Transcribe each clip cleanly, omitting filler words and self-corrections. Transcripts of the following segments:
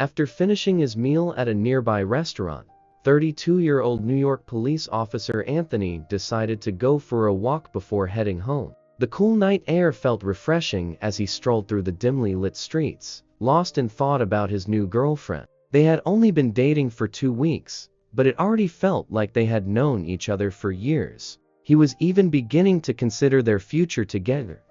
After finishing his meal at a nearby restaurant, 32-year-old New York police officer Anthony decided to go for a walk before heading home. The cool night air felt refreshing as he strolled through the dimly lit streets, lost in thought about his new girlfriend. They had only been dating for 2 weeks, but it already felt like they had known each other for years. He was even beginning to consider their future together,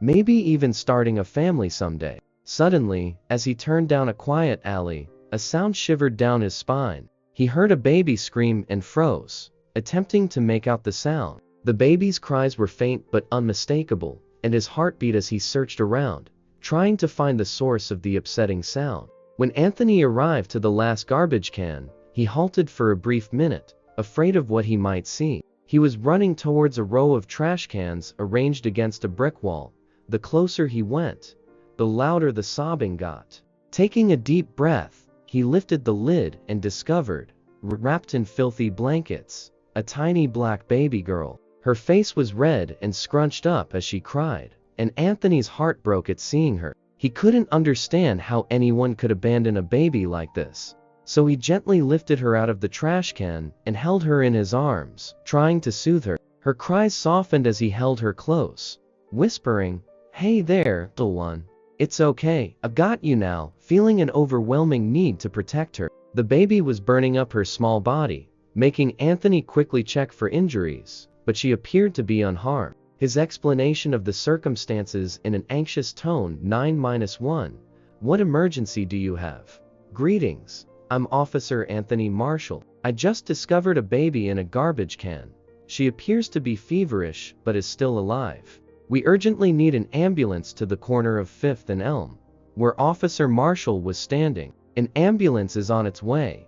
maybe even starting a family someday. Suddenly, as he turned down a quiet alley, a sound shivered down his spine. He heard a baby scream and froze, attempting to make out the sound. The baby's cries were faint but unmistakable, and his heart beat as he searched around, trying to find the source of the upsetting sound. When Anthony arrived to the last garbage can, he halted for a brief minute, afraid of what he might see. He was running towards a row of trash cans arranged against a brick wall. The closer he went, the louder the sobbing got. Taking a deep breath, he lifted the lid and discovered, wrapped in filthy blankets, a tiny black baby girl. Her face was red and scrunched up as she cried, and Anthony's heart broke at seeing her. He couldn't understand how anyone could abandon a baby like this. So he gently lifted her out of the trash can and held her in his arms, trying to soothe her. Her cries softened as he held her close, whispering, "Hey there, little one. It's okay, I've got you now," feeling an overwhelming need to protect her. The baby was burning up her small body, making Anthony quickly check for injuries, but she appeared to be unharmed. His explanation of the circumstances in an anxious tone, 9-1, "What emergency do you have?" "Greetings. I'm Officer Anthony Marshall. I just discovered a baby in a garbage can. She appears to be feverish, but is still alive. We urgently need an ambulance to the corner of 5th and Elm, where Officer Marshall was standing. An ambulance is on its way.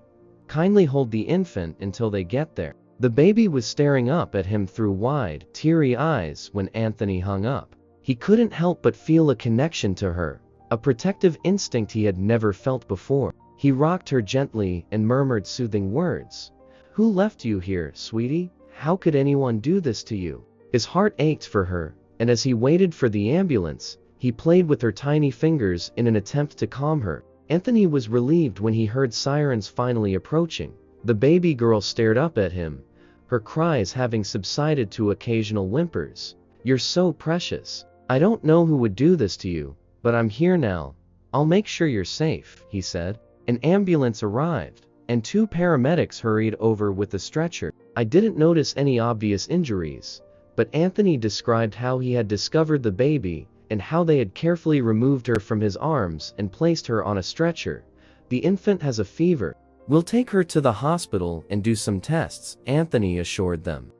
Kindly hold the infant until they get there." The baby was staring up at him through wide, teary eyes when Anthony hung up. He couldn't help but feel a connection to her, a protective instinct he had never felt before. He rocked her gently and murmured soothing words. "Who left you here, sweetie? How could anyone do this to you?" His heart ached for her, and as he waited for the ambulance, he played with her tiny fingers in an attempt to calm her. Anthony was relieved when he heard sirens finally approaching. The baby girl stared up at him, her cries having subsided to occasional whimpers. "You're so precious. I don't know who would do this to you, but I'm here now. I'll make sure you're safe," he said. An ambulance arrived, and 2 paramedics hurried over with the stretcher. "I didn't notice any obvious injuries," but Anthony described how he had discovered the baby and how they had carefully removed her from his arms and placed her on a stretcher. "The infant has a fever. We'll take her to the hospital and do some tests," Anthony assured them.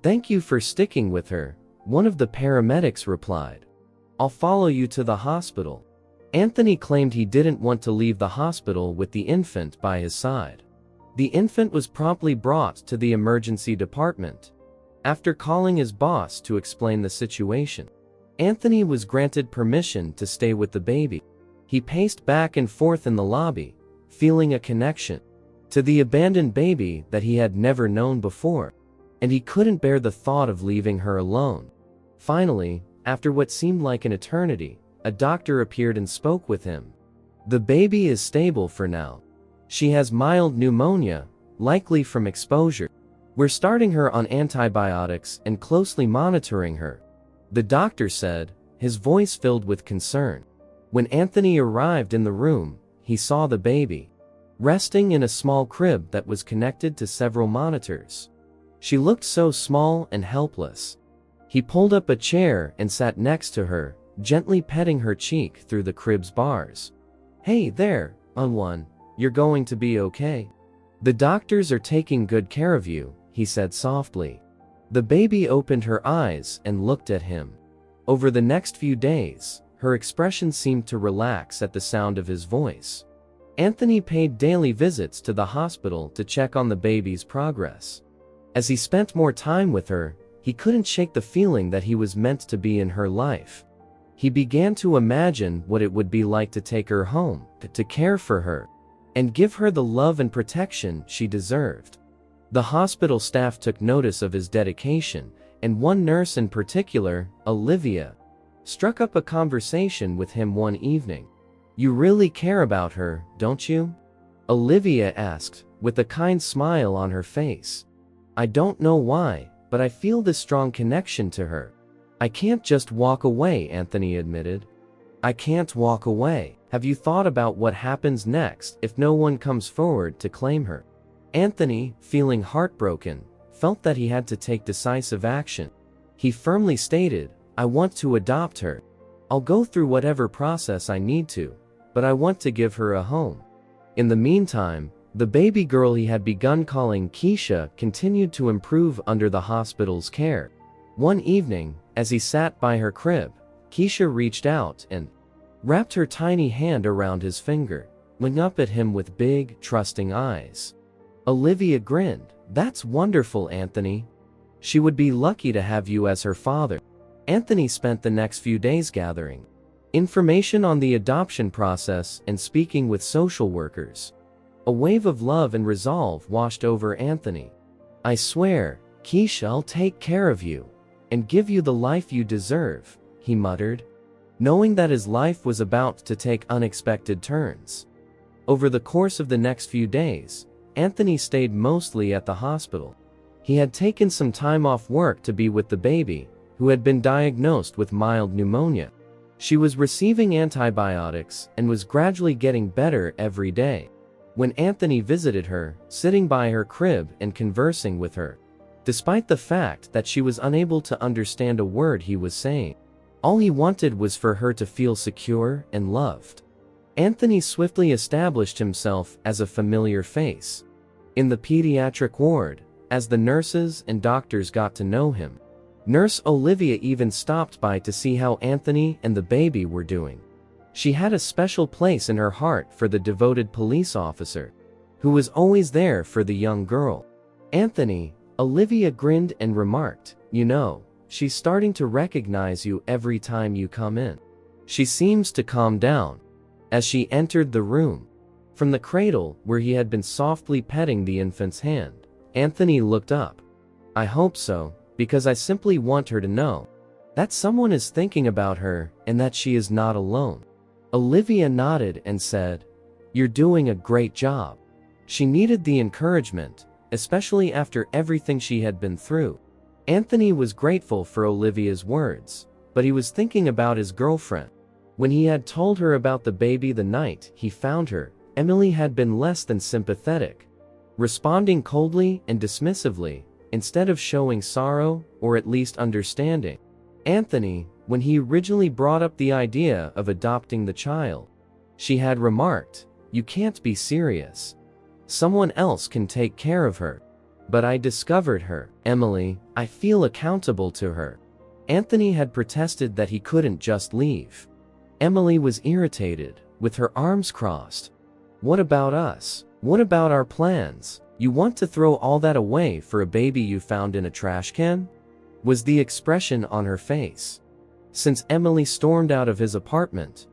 "Thank you for sticking with her," one of the paramedics replied. "I'll follow you to the hospital." Anthony claimed he didn't want to leave the hospital with the infant by his side. The infant was promptly brought to the emergency department. After calling his boss to explain the situation, Anthony was granted permission to stay with the baby. He paced back and forth in the lobby, feeling a connection to the abandoned baby that he had never known before, and he couldn't bear the thought of leaving her alone. Finally, after what seemed like an eternity, a doctor appeared and spoke with him. "The baby is stable for now. She has mild pneumonia, likely from exposure. We're starting her on antibiotics and closely monitoring her," the doctor said, his voice filled with concern. When Anthony arrived in the room, he saw the baby resting in a small crib that was connected to several monitors. She looked so small and helpless. He pulled up a chair and sat next to her, gently petting her cheek through the crib's bars. "Hey there, one. You're going to be okay. The doctors are taking good care of you," he said softly. The baby opened her eyes and looked at him. Over the next few days, her expression seemed to relax at the sound of his voice. Anthony paid daily visits to the hospital to check on the baby's progress. As he spent more time with her, he couldn't shake the feeling that he was meant to be in her life. He began to imagine what it would be like to take her home, to care for her, and give her the love and protection she deserved. The hospital staff took notice of his dedication, and one nurse in particular, Olivia, struck up a conversation with him one evening. You really care about her, don't you? Olivia asked, with a kind smile on her face. I don't know why, but I feel this strong connection to her. I can't just walk away, Anthony admitted. I can't walk away. Have you thought about what happens next if no one comes forward to claim her? Anthony, feeling heartbroken, felt that he had to take decisive action. He firmly stated, I want to adopt her. I'll go through whatever process I need to, but I want to give her a home. In the meantime, the baby girl he had begun calling Kesha continued to improve under the hospital's care. One evening, as he sat by her crib, Kesha reached out and wrapped her tiny hand around his finger, looking up at him with big, trusting eyes. Olivia grinned. That's wonderful, Anthony. She would be lucky to have you as her father. Anthony spent the next few days gathering information on the adoption process and speaking with social workers. A wave of love and resolve washed over Anthony. I swear, Kesha, I'll take care of you and give you the life you deserve, he muttered, knowing that his life was about to take unexpected turns. Over the course of the next few days, Anthony stayed mostly at the hospital. He had taken some time off work to be with the baby, who had been diagnosed with mild pneumonia. She was receiving antibiotics and was gradually getting better every day. When Anthony visited her, sitting by her crib and conversing with her, despite the fact that she was unable to understand a word he was saying, all he wanted was for her to feel secure and loved. Anthony swiftly established himself as a familiar face in the pediatric ward. As the nurses and doctors got to know him, Nurse Olivia even stopped by to see how Anthony and the baby were doing. She had a special place in her heart for the devoted police officer, who was always there for the young girl. Anthony, Olivia grinned and remarked, you know, she's starting to recognize you every time you come in. She seems to calm down. As she entered the room, from the cradle where he had been softly petting the infant's hand, Anthony looked up. I hope so, because I simply want her to know that someone is thinking about her and that she is not alone. Olivia nodded and said, you're doing a great job. She needed the encouragement, especially after everything she had been through. Anthony was grateful for Olivia's words, but he was thinking about his girlfriend. When he had told her about the baby the night he found her, Emily had been less than sympathetic, responding coldly and dismissively, instead of showing sorrow or at least understanding. Anthony, when he originally brought up the idea of adopting the child, she had remarked, you can't be serious. Someone else can take care of her. But I discovered her, Emily, I feel accountable to her. Anthony had protested that he couldn't just leave. Emily was irritated, with her arms crossed. What about us? What about our plans? You want to throw all that away for a baby you found in a trash can? Was the expression on her face. Since Emily stormed out of his apartment,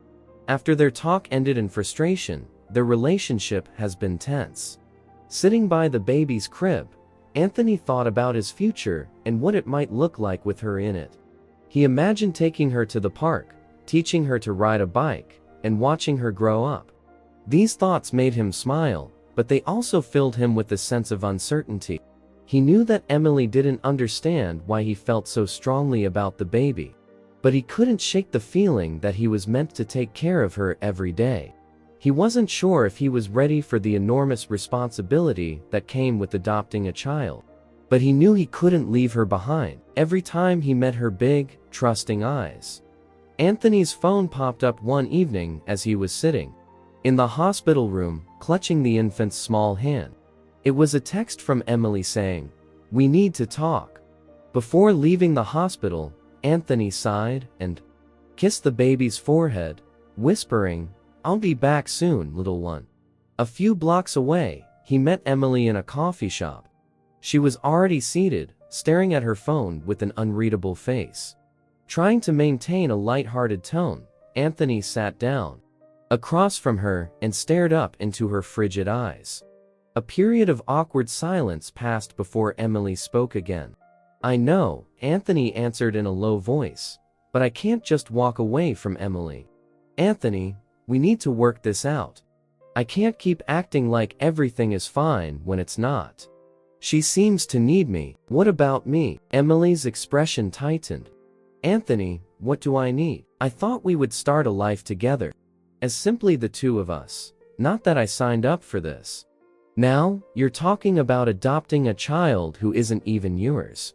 after their talk ended in frustration, their relationship has been tense. Sitting by the baby's crib, Anthony thought about his future and what it might look like with her in it. He imagined taking her to the park, teaching her to ride a bike, and watching her grow up. These thoughts made him smile, but they also filled him with a sense of uncertainty. He knew that Emily didn't understand why he felt so strongly about the baby, but he couldn't shake the feeling that he was meant to take care of her every day. He wasn't sure if he was ready for the enormous responsibility that came with adopting a child, but he knew he couldn't leave her behind. Every time he met her big, trusting eyes. Anthony's phone popped up one evening as he was sitting in the hospital room, clutching the infant's small hand. It was a text from Emily saying, we need to talk. Before leaving the hospital, Anthony sighed and kissed the baby's forehead, whispering, I'll be back soon, little one. A few blocks away, he met Emily in a coffee shop. She was already seated, staring at her phone with an unreadable face. Trying to maintain a light-hearted tone, Anthony sat down across from her and stared up into her frigid eyes. A period of awkward silence passed before Emily spoke again. I know, Anthony answered in a low voice, but I can't just walk away from Emily. Anthony, We need to work this out. I can't keep acting like everything is fine when it's not. She seems to need me. What about me? Emily's expression tightened. Anthony, what do I need? I thought we would start a life together. As simply the two of us. Not that I signed up for this. Now, you're talking about adopting a child who isn't even yours.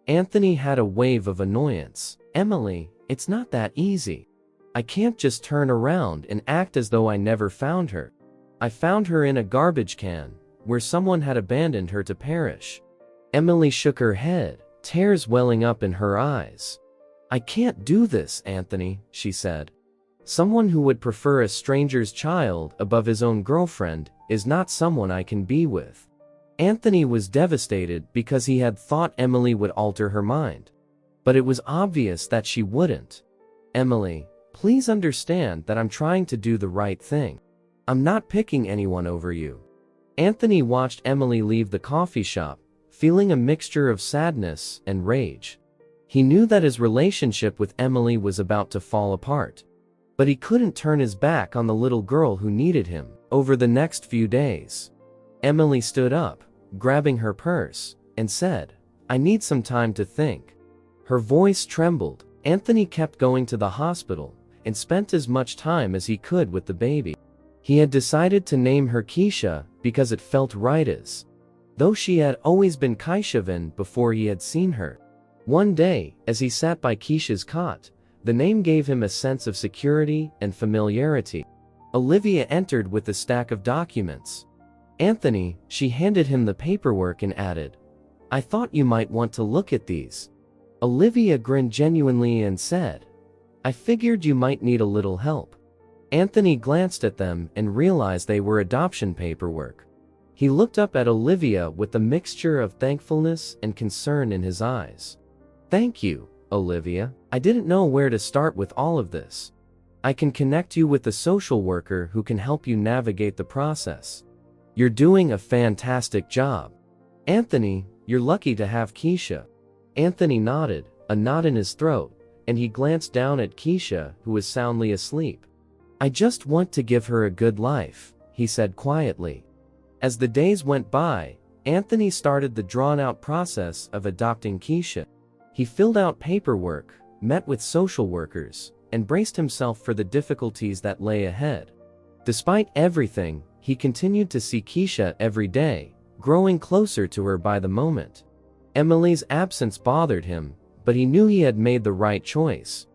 Anthony had a wave of annoyance. Emily, it's not that easy. I can't just turn around and act as though I never found her. I found her in a garbage can, where someone had abandoned her to perish. Emily shook her head, tears welling up in her eyes. I can't do this, Anthony, she said. Someone who would prefer a stranger's child above his own girlfriend is not someone I can be with. Anthony was devastated because he had thought Emily would alter her mind. But it was obvious that she wouldn't. Emily, please understand that I'm trying to do the right thing. I'm not picking anyone over you. Anthony watched Emily leave the coffee shop, feeling a mixture of sadness and rage. He knew that his relationship with Emily was about to fall apart. But he couldn't turn his back on the little girl who needed him. Over the next few days, Emily stood up, grabbing her purse, and said, I need some time to think. Her voice trembled. Anthony kept going to the hospital and spent as much time as he could with the baby. He had decided to name her Kesha because it felt right, as though she had always been Keshavan before he had seen her. One day, as he sat by Kesha's cot, the name gave him a sense of security and familiarity. Olivia entered with a stack of documents. Anthony, she handed him the paperwork and added, I thought you might want to look at these. Olivia grinned genuinely and said, I figured you might need a little help. Anthony glanced at them and realized they were adoption paperwork. He looked up at Olivia with a mixture of thankfulness and concern in his eyes. Thank you, Olivia. I didn't know where to start with all of this. I can connect you with a social worker who can help you navigate the process. You're doing a fantastic job. Anthony, you're lucky to have Kesha. Anthony nodded, a knot in his throat, and he glanced down at Kesha, who was soundly asleep. I just want to give her a good life, he said quietly. As the days went by, Anthony started the drawn-out process of adopting Kesha. He filled out paperwork, met with social workers, and braced himself for the difficulties that lay ahead. Despite everything, he continued to see Kesha every day, growing closer to her by the moment. Emily's absence bothered him, but he knew he had made the right choice.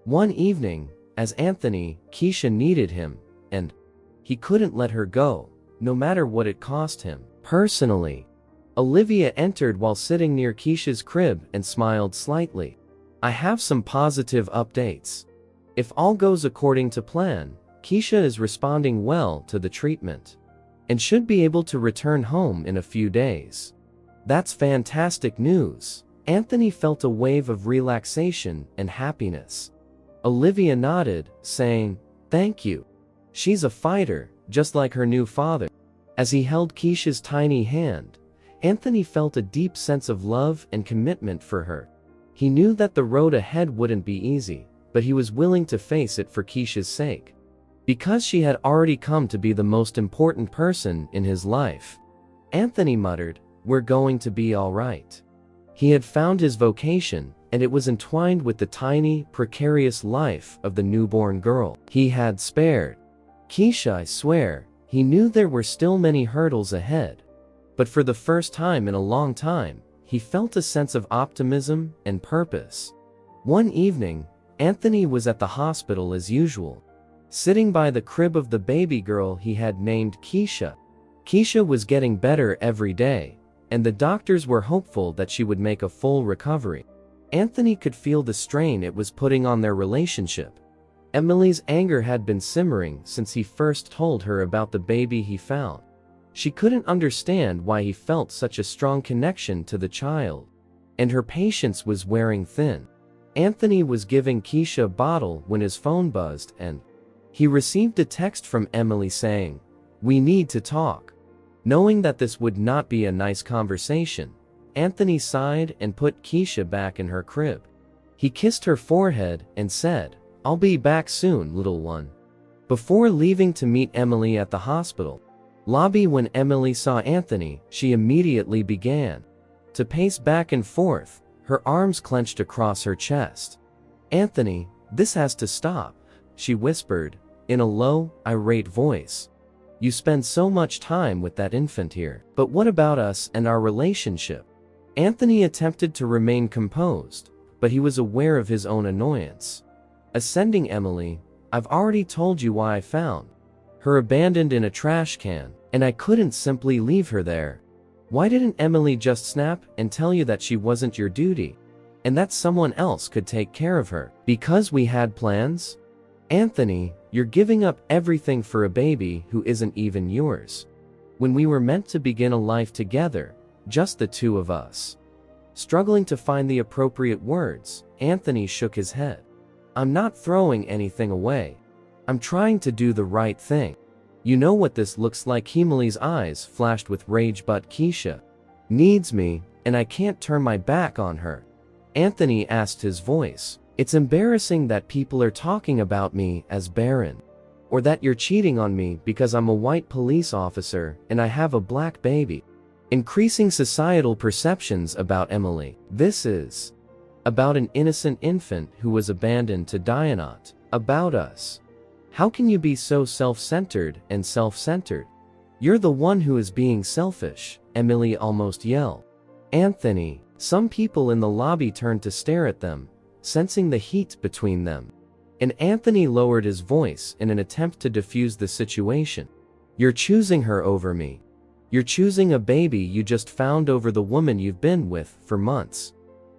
One evening, as Anthony, Kesha needed him, and he couldn't let her go, no matter what it cost him. Personally, Olivia entered while sitting near Kesha's crib and smiled slightly. I have some positive updates. If all goes according to plan, Kesha is responding well to the treatment and should be able to return home in a few days. That's fantastic news. Anthony felt a wave of relaxation and happiness. Olivia nodded, saying, Thank you. She's a fighter, just like her new father. As he held Kesha's tiny hand, Anthony felt a deep sense of love and commitment for her. He knew that the road ahead wouldn't be easy, but he was willing to face it for Kesha's sake. Because she had already come to be the most important person in his life. Anthony muttered, We're going to be all right. He had found his vocation, and it was entwined with the tiny, precarious life of the newborn girl he had spared. Kesha, I swear, he knew there were still many hurdles ahead. But for the first time in a long time, he felt a sense of optimism and purpose. One evening, Anthony was at the hospital as usual, sitting by the crib of the baby girl he had named Kesha. Kesha was getting better every day, and the doctors were hopeful that she would make a full recovery. Anthony could feel the strain it was putting on their relationship. Emily's anger had been simmering since he first told her about the baby he found. She couldn't understand why he felt such a strong connection to the child, and her patience was wearing thin. Anthony was giving Kesha a bottle when his phone buzzed and he received a text from Emily saying, We need to talk. Knowing that this would not be a nice conversation, Anthony sighed and put Kesha back in her crib. He kissed her forehead and said, I'll be back soon, little one. Before leaving to meet Emily at the hospital lobby, when Emily saw Anthony, she immediately began to pace back and forth, her arms clenched across her chest. "Anthony, this has to stop," she whispered, in a low, irate voice. "You spend so much time with that infant here. But what about us and our relationship?" Anthony attempted to remain composed, but he was aware of his own annoyance. Ascending Emily, "I've already told you why I found her abandoned in a trash can, and I couldn't simply leave her there. Why didn't Emily just snap and tell you that she wasn't your duty, and that someone else could take care of her? Because we had plans? Anthony, you're giving up everything for a baby who isn't even yours. When we were meant to begin a life together, just the two of us." Struggling to find the appropriate words, Anthony shook his head. "I'm not throwing anything away. I'm trying to do the right thing. You know what this looks like." Emily's eyes flashed with rage. "But Kesha needs me, and I can't turn my back on her." Anthony asked, his voice. "It's embarrassing that people are talking about me as barren. Or that you're cheating on me because I'm a white police officer and I have a black baby. Increasing societal perceptions about Emily. This is about an innocent infant who was abandoned to die, not about us. How can you be so self-centered and self-centered? You're the one who is being selfish," Emily almost yelled. "Anthony." Some people in the lobby turned to stare at them, sensing the heat between them. And Anthony lowered his voice in an attempt to defuse the situation. "You're choosing her over me. You're choosing a baby you just found over the woman you've been with for months.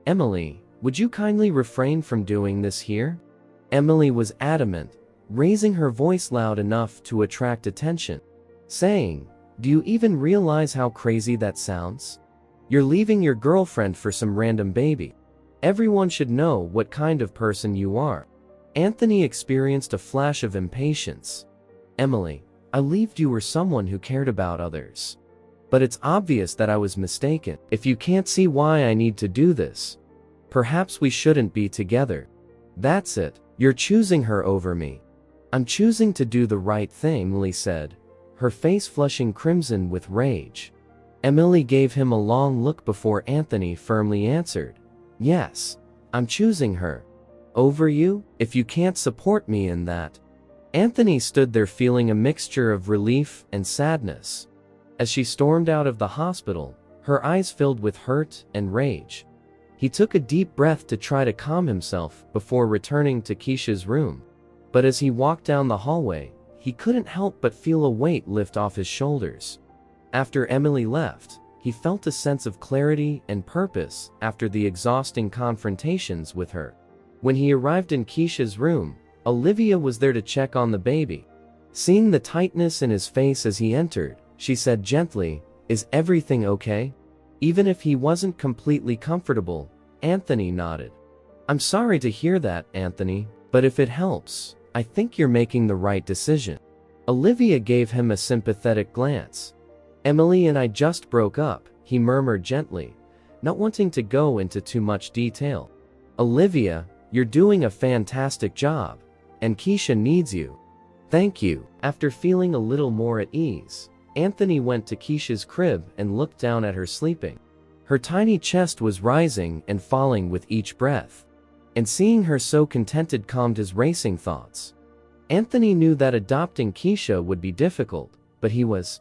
Emily, would you kindly refrain from doing this here?" Emily was adamant, raising her voice loud enough to attract attention, saying, "Do you even realize how crazy that sounds? You're leaving your girlfriend for some random baby. Everyone should know what kind of person you are." Anthony experienced a flash of impatience. "Emily, I believed you were someone who cared about others. But it's obvious that I was mistaken. If you can't see why I need to do this, perhaps we shouldn't be together. That's it. You're choosing her over me." "I'm choosing to do the right thing," Emily said, her face flushing crimson with rage. Emily gave him a long look before Anthony firmly answered, "Yes, I'm choosing her over you, if you can't support me in that." Anthony stood there feeling a mixture of relief and sadness. As she stormed out of the hospital, her eyes filled with hurt and rage. He took a deep breath to try to calm himself before returning to Kesha's room. But as he walked down the hallway, he couldn't help but feel a weight lift off his shoulders. After Emily left, he felt a sense of clarity and purpose after the exhausting confrontations with her. When he arrived in Kesha's room, Olivia was there to check on the baby. Seeing the tightness in his face as he entered, she said gently, "Is everything okay?" Even if he wasn't completely comfortable, Anthony nodded. "I'm sorry to hear that, Anthony, but if it helps, I think you're making the right decision." Olivia gave him a sympathetic glance. "Emily and I just broke up," he murmured gently, not wanting to go into too much detail. "Olivia, you're doing a fantastic job, and Kesha needs you." "Thank you." After feeling a little more at ease, Anthony went to Kesha's crib and looked down at her sleeping. Her tiny chest was rising and falling with each breath, and seeing her so contented calmed his racing thoughts. Anthony knew that adopting Kesha would be difficult, but he was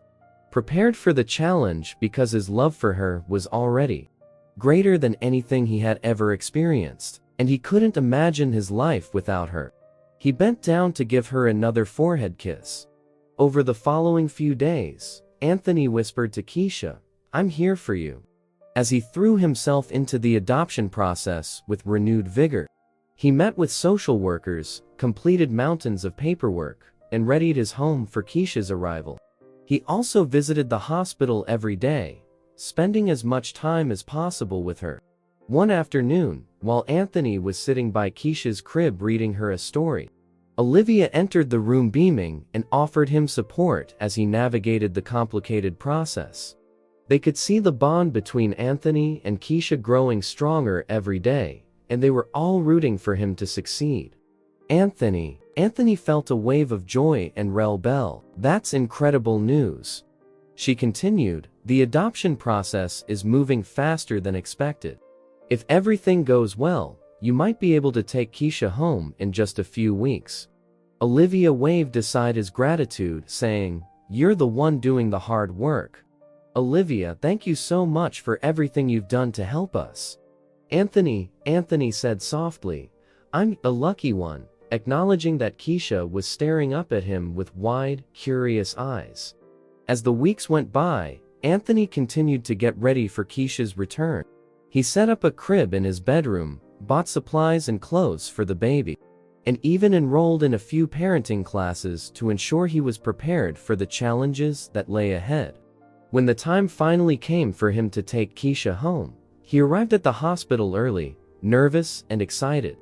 prepared for the challenge because his love for her was already greater than anything he had ever experienced, and he couldn't imagine his life without her. He bent down to give her another forehead kiss. Over the following few days, Anthony whispered to Kesha, "I'm here for you," as he threw himself into the adoption process with renewed vigor. He met with social workers, completed mountains of paperwork, and readied his home for Kesha's arrival. He also visited the hospital every day, spending as much time as possible with her. One afternoon, while Anthony was sitting by Kesha's crib reading her a story, Olivia entered the room beaming and offered him support as he navigated the complicated process. They could see the bond between Anthony and Kesha growing stronger every day, and they were all rooting for him to succeed. Anthony felt a wave of joy and rebel. "That's incredible news," she continued. "The adoption process is moving faster than expected. If everything goes well, you might be able to take Kesha home in just a few weeks." Olivia waved aside his gratitude, saying, "You're the one doing the hard work. Olivia, thank you so much for everything you've done to help us." Anthony said softly, "I'm a lucky one," acknowledging that Kesha was staring up at him with wide, curious eyes. As the weeks went by, Anthony continued to get ready for Kesha's return. He set up a crib in his bedroom, bought supplies and clothes for the baby, and even enrolled in a few parenting classes to ensure he was prepared for the challenges that lay ahead. When the time finally came for him to take Kesha home, he arrived at the hospital early, nervous and excited.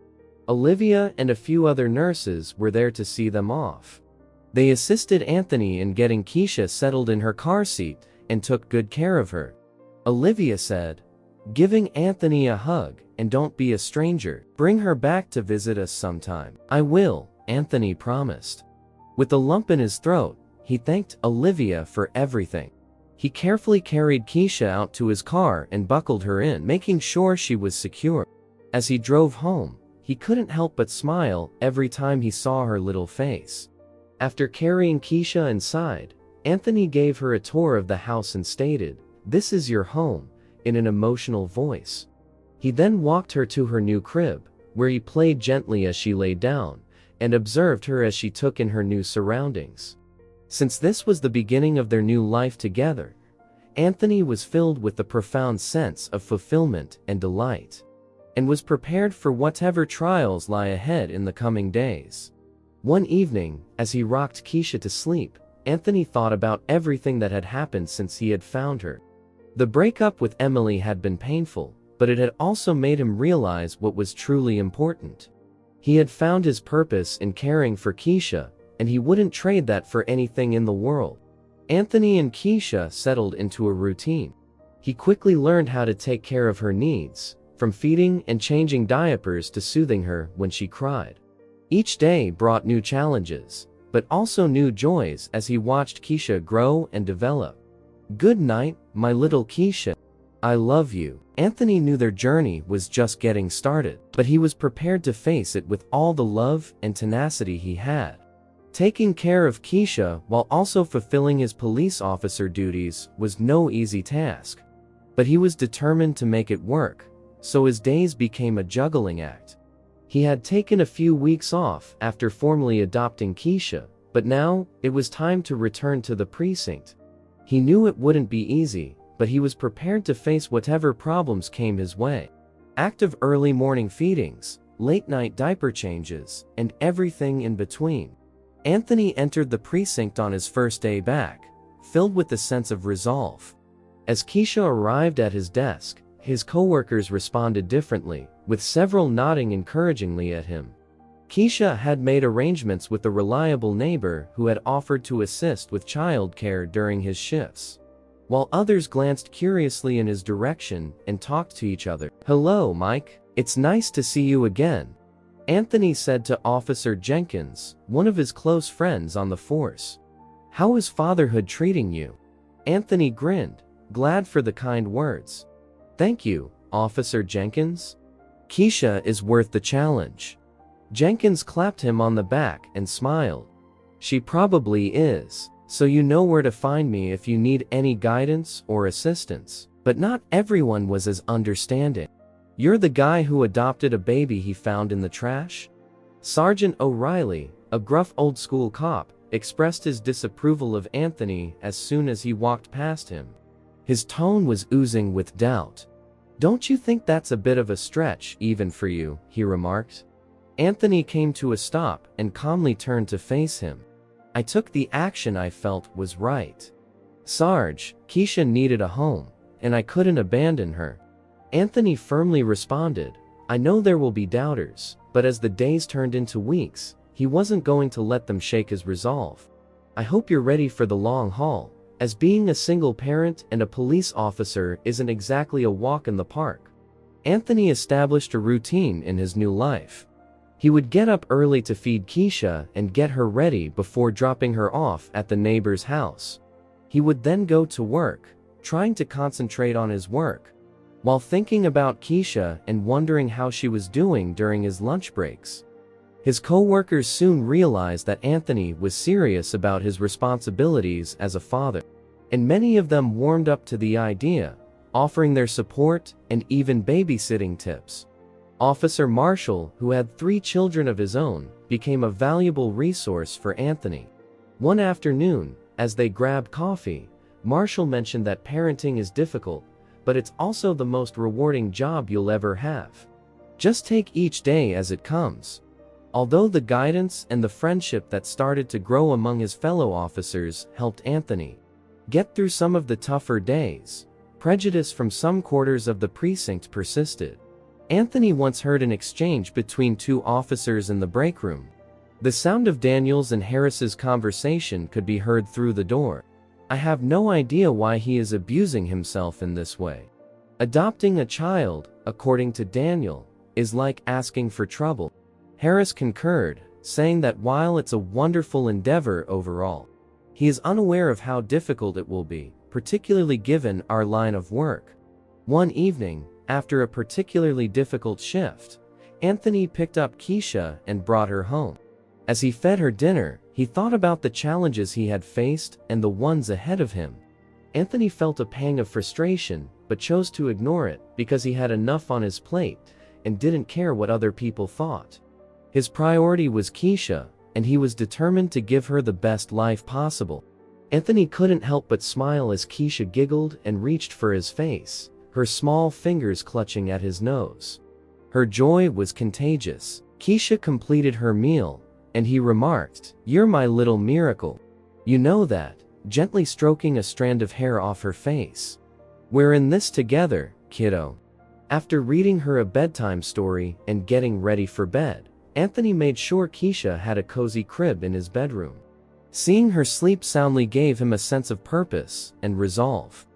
Olivia and a few other nurses were there to see them off. They assisted Anthony in getting Kesha settled in her car seat and took good care of her. Olivia said, giving Anthony a hug, "And don't be a stranger. Bring her back to visit us sometime." "I will," Anthony promised. With a lump in his throat, he thanked Olivia for everything. He carefully carried Kesha out to his car and buckled her in, making sure she was secure. As he drove home, he couldn't help but smile every time he saw her little face. After carrying Kesha inside, Anthony gave her a tour of the house and stated, "This is your home," in an emotional voice. He then walked her to her new crib, where he played gently as she lay down, and observed her as she took in her new surroundings. Since this was the beginning of their new life together, Anthony was filled with a profound sense of fulfillment and delight, and was prepared for whatever trials lie ahead in the coming days. One evening, as he rocked Kesha to sleep, Anthony thought about everything that had happened since he had found her. The breakup with Emily had been painful, but it had also made him realize what was truly important. He had found his purpose in caring for Kesha, and he wouldn't trade that for anything in the world. Anthony and Kesha settled into a routine. He quickly learned how to take care of her needs, from feeding and changing diapers to soothing her when she cried. Each day brought new challenges, but also new joys as he watched Kesha grow and develop. "Good night, my little Kesha. I love you." Anthony knew their journey was just getting started, but he was prepared to face it with all the love and tenacity he had. Taking care of Kesha while also fulfilling his police officer duties was no easy task. But he was determined to make it work, so his days became a juggling act. He had taken a few weeks off after formally adopting Kesha, but now it was time to return to the precinct. He knew it wouldn't be easy, but he was prepared to face whatever problems came his way. Active early morning feedings, late night diaper changes, and everything in between. Anthony entered the precinct on his first day back, filled with a sense of resolve. As Kesha arrived at his desk, his coworkers responded differently, with several nodding encouragingly at him. Kesha had made arrangements with a reliable neighbor who had offered to assist with childcare during his shifts, while others glanced curiously in his direction and talked to each other. "Hello, Mike. It's nice to see you again," Anthony said to Officer Jenkins, one of his close friends on the force. "How is fatherhood treating you?" Anthony grinned, glad for the kind words. "Thank you, Officer Jenkins. Kesha is worth the challenge." Jenkins clapped him on the back and smiled. "She probably is, so you know where to find me if you need any guidance or assistance." But not everyone was as understanding. "You're the guy who adopted a baby he found in the trash?" Sergeant O'Reilly, a gruff old-school cop, expressed his disapproval of Anthony as soon as he walked past him. His tone was oozing with doubt. "Don't you think that's a bit of a stretch, even for you?" he remarked. Anthony came to a stop and calmly turned to face him. "I took the action I felt was right. Sarge, Kesha needed a home, and I couldn't abandon her." Anthony firmly responded, "I know there will be doubters, but as the days turned into weeks, he wasn't going to let them shake his resolve. I hope you're ready for the long haul, as being a single parent and a police officer isn't exactly a walk in the park." Anthony established a routine in his new life. He would get up early to feed Kesha and get her ready before dropping her off at the neighbor's house. He would then go to work, trying to concentrate on his work, while thinking about Kesha and wondering how she was doing during his lunch breaks. His co-workers soon realized that Anthony was serious about his responsibilities as a father, and many of them warmed up to the idea, offering their support and even babysitting tips. Officer Marshall, who had 3 children of his own, became a valuable resource for Anthony. One afternoon, as they grabbed coffee, Marshall mentioned that parenting is difficult, but it's also the most rewarding job you'll ever have. Just take each day as it comes. Although the guidance and the friendship that started to grow among his fellow officers helped Anthony get through some of the tougher days, prejudice from some quarters of the precinct persisted. Anthony once heard an exchange between 2 officers in the break room. The sound of Daniels and Harris's conversation could be heard through the door. "I have no idea why he is abusing himself in this way. Adopting a child, according to Daniel, is like asking for trouble." Harris concurred, saying that while it's a wonderful endeavor overall, he is unaware of how difficult it will be, particularly given our line of work. One evening, after a particularly difficult shift, Anthony picked up Kesha and brought her home. As he fed her dinner, he thought about the challenges he had faced and the ones ahead of him. Anthony felt a pang of frustration, but chose to ignore it because he had enough on his plate and didn't care what other people thought. His priority was Kesha, and he was determined to give her the best life possible. Anthony couldn't help but smile as Kesha giggled and reached for his face, her small fingers clutching at his nose. Her joy was contagious. Kesha completed her meal, and he remarked, "You're my little miracle. You know that," gently stroking a strand of hair off her face. "We're in this together, kiddo." After reading her a bedtime story and getting ready for bed, Anthony made sure Kesha had a cozy crib in his bedroom. Seeing her sleep soundly gave him a sense of purpose and resolve.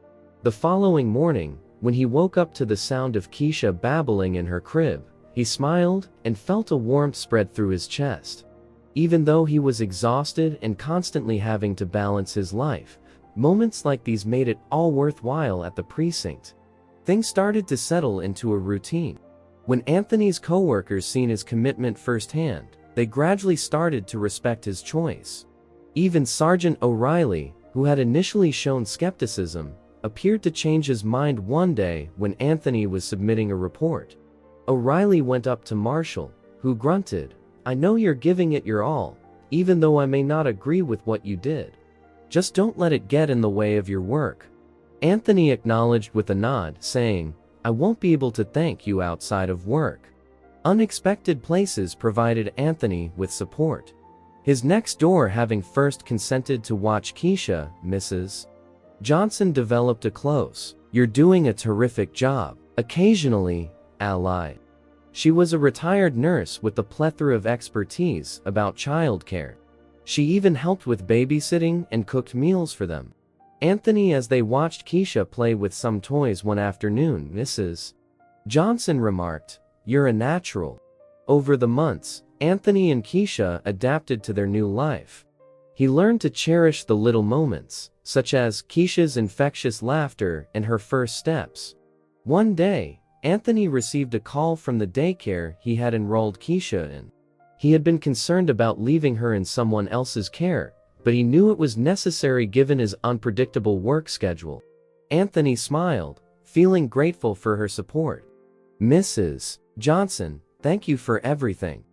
The following morning, when he woke up to the sound of Kesha babbling in her crib, he smiled and felt a warmth spread through his chest. Even though he was exhausted and constantly having to balance his life, moments like these made it all worthwhile at the precinct. Things started to settle into a routine. When Anthony's co-workers seen his commitment firsthand, they gradually started to respect his choice. Even Sergeant O'Reilly, who had initially shown skepticism, appeared to change his mind one day when Anthony was submitting a report. O'Reilly went up to Marshall, who grunted, "I know you're giving it your all, even though I may not agree with what you did. Just don't let it get in the way of your work." Anthony acknowledged with a nod, saying, "I won't be able to thank you outside of work." Unexpected places provided Anthony with support. His next door having first consented to watch Kesha, Mrs. Johnson developed a close, "You're doing a terrific job," occasionally, ally. She was a retired nurse with a plethora of expertise about childcare. She even helped with babysitting and cooked meals for them. Anthony, as they watched Kesha play with some toys one afternoon, Mrs. Johnson remarked, "You're a natural." Over the months, Anthony and Kesha adapted to their new life. He learned to cherish the little moments, such as Kesha's infectious laughter and her first steps. One day, Anthony received a call from the daycare he had enrolled Kesha in. He had been concerned about leaving her in someone else's care, but he knew it was necessary given his unpredictable work schedule. Anthony smiled, feeling grateful for her support. "Mrs. Johnson, thank you for everything."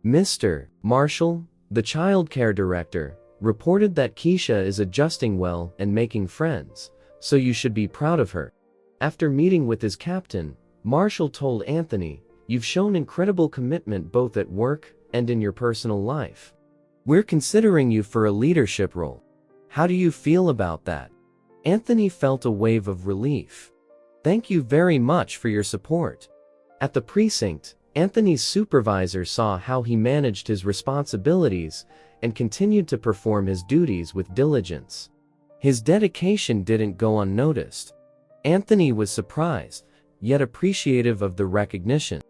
Mr. Marshall, the child care director, reported that Kesha is adjusting well and making friends, so you should be proud of her. After meeting with his captain, Marshall told Anthony, "You've shown incredible commitment both at work and in your personal life. We're considering you for a leadership role. How do you feel about that?" Anthony felt a wave of relief. "Thank you very much for your support." At the precinct, Anthony's supervisor saw how he managed his responsibilities and continued to perform his duties with diligence. His dedication didn't go unnoticed. Anthony was surprised, yet appreciative of the recognition.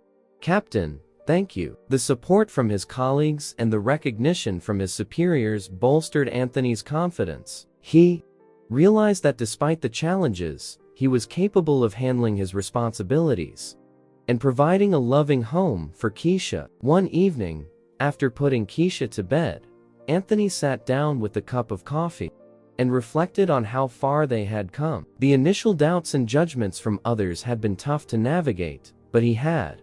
"Captain, "Thank you." The support from his colleagues and the recognition from his superiors bolstered Anthony's confidence. He realized that despite the challenges, he was capable of handling his responsibilities and providing a loving home for Kesha. One evening, after putting Kesha to bed, Anthony sat down with a cup of coffee and reflected on how far they had come. The initial doubts and judgments from others had been tough to navigate, but he had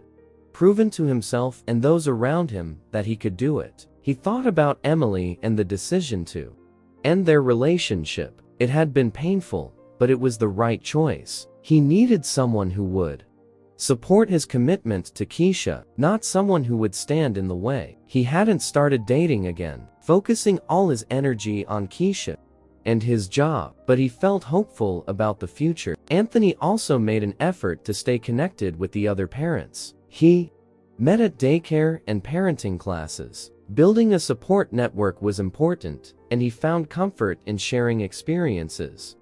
proven to himself and those around him that he could do it. He thought about Emily and the decision to end their relationship. It had been painful, but it was the right choice. He needed someone who would support his commitment to Kesha, not someone who would stand in the way. He hadn't started dating again, focusing all his energy on Kesha and his job, but he felt hopeful about the future. Anthony also made an effort to stay connected with the other parents. He met at daycare and parenting classes. Building a support network was important, and he found comfort in sharing experiences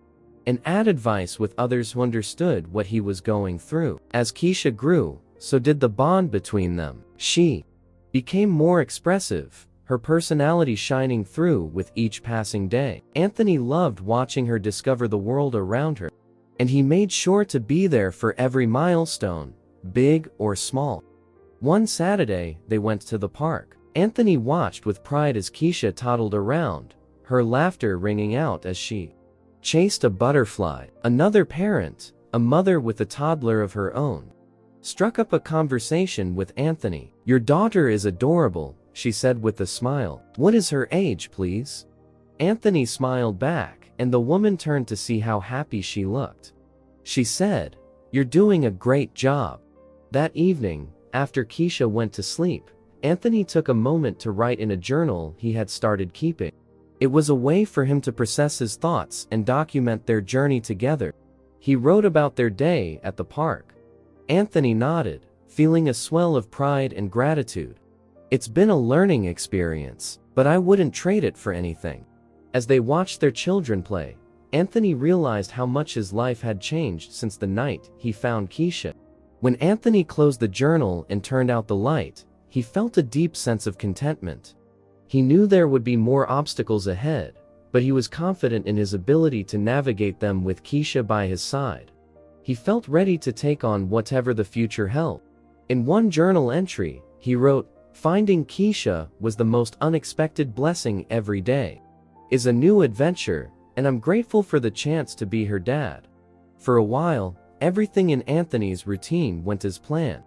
and advice with others who understood what he was going through. As Kesha grew, so did the bond between them. She became more expressive, her personality shining through with each passing day. Anthony loved watching her discover the world around her, and he made sure to be there for every milestone, big or small. One Saturday, they went to the park. Anthony watched with pride as Kesha toddled around, her laughter ringing out as she chased a butterfly. Another parent, a mother with a toddler of her own, struck up a conversation with Anthony. "Your daughter is adorable," she said with a smile. "What is her age, please?" Anthony smiled back, and the woman turned to see how happy she looked. She said, "You're doing a great job." That evening, after Kesha went to sleep, Anthony took a moment to write in a journal he had started keeping. It was a way for him to process his thoughts and document their journey together. He wrote about their day at the park. Anthony nodded, feeling a swell of pride and gratitude. "It's been a learning experience, but I wouldn't trade it for anything." As they watched their children play, Anthony realized how much his life had changed since the night he found Kesha. When Anthony closed the journal and turned out the light, he felt a deep sense of contentment. He knew there would be more obstacles ahead, but he was confident in his ability to navigate them with Kesha by his side. He felt ready to take on whatever the future held. In one journal entry, he wrote, "Finding Kesha was the most unexpected blessing every day. Is a new adventure, and I'm grateful for the chance to be her dad." For a while, everything in Anthony's routine went as planned.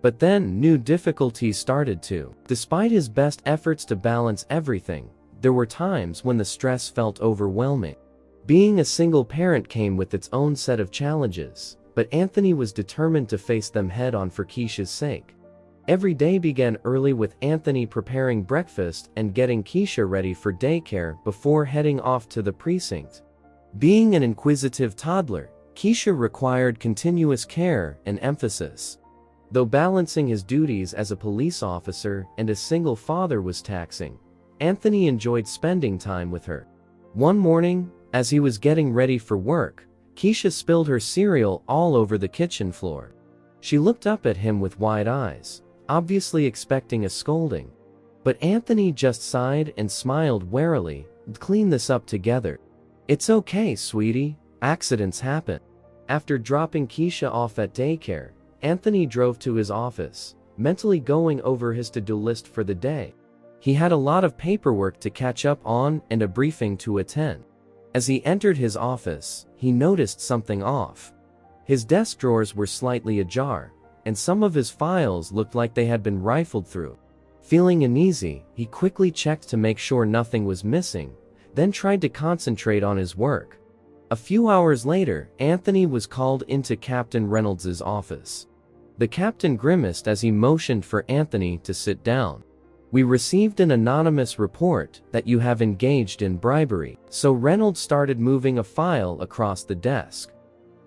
But then new difficulties started too. Despite his best efforts to balance everything, there were times when the stress felt overwhelming. Being a single parent came with its own set of challenges, but Anthony was determined to face them head on for Kesha's sake. Every day began early with Anthony preparing breakfast and getting Kesha ready for daycare before heading off to the precinct. Being an inquisitive toddler, Kesha required continuous care and emphasis. Though balancing his duties as a police officer and a single father was taxing, Anthony enjoyed spending time with her. One morning, as he was getting ready for work, Kesha spilled her cereal all over the kitchen floor. She looked up at him with wide eyes, obviously expecting a scolding. But Anthony just sighed and smiled warily. "Clean this up together." "It's okay, sweetie. Accidents happen." After dropping Kesha off at daycare, Anthony drove to his office, mentally going over his to-do list for the day. He had a lot of paperwork to catch up on and a briefing to attend. As he entered his office, he noticed something off. His desk drawers were slightly ajar, and some of his files looked like they had been rifled through. Feeling uneasy, he quickly checked to make sure nothing was missing, then tried to concentrate on his work. A few hours later, Anthony was called into Captain Reynolds's office. The captain grimaced as he motioned for Anthony to sit down. "We received an anonymous report that you have engaged in bribery." So Reynolds started moving a file across the desk.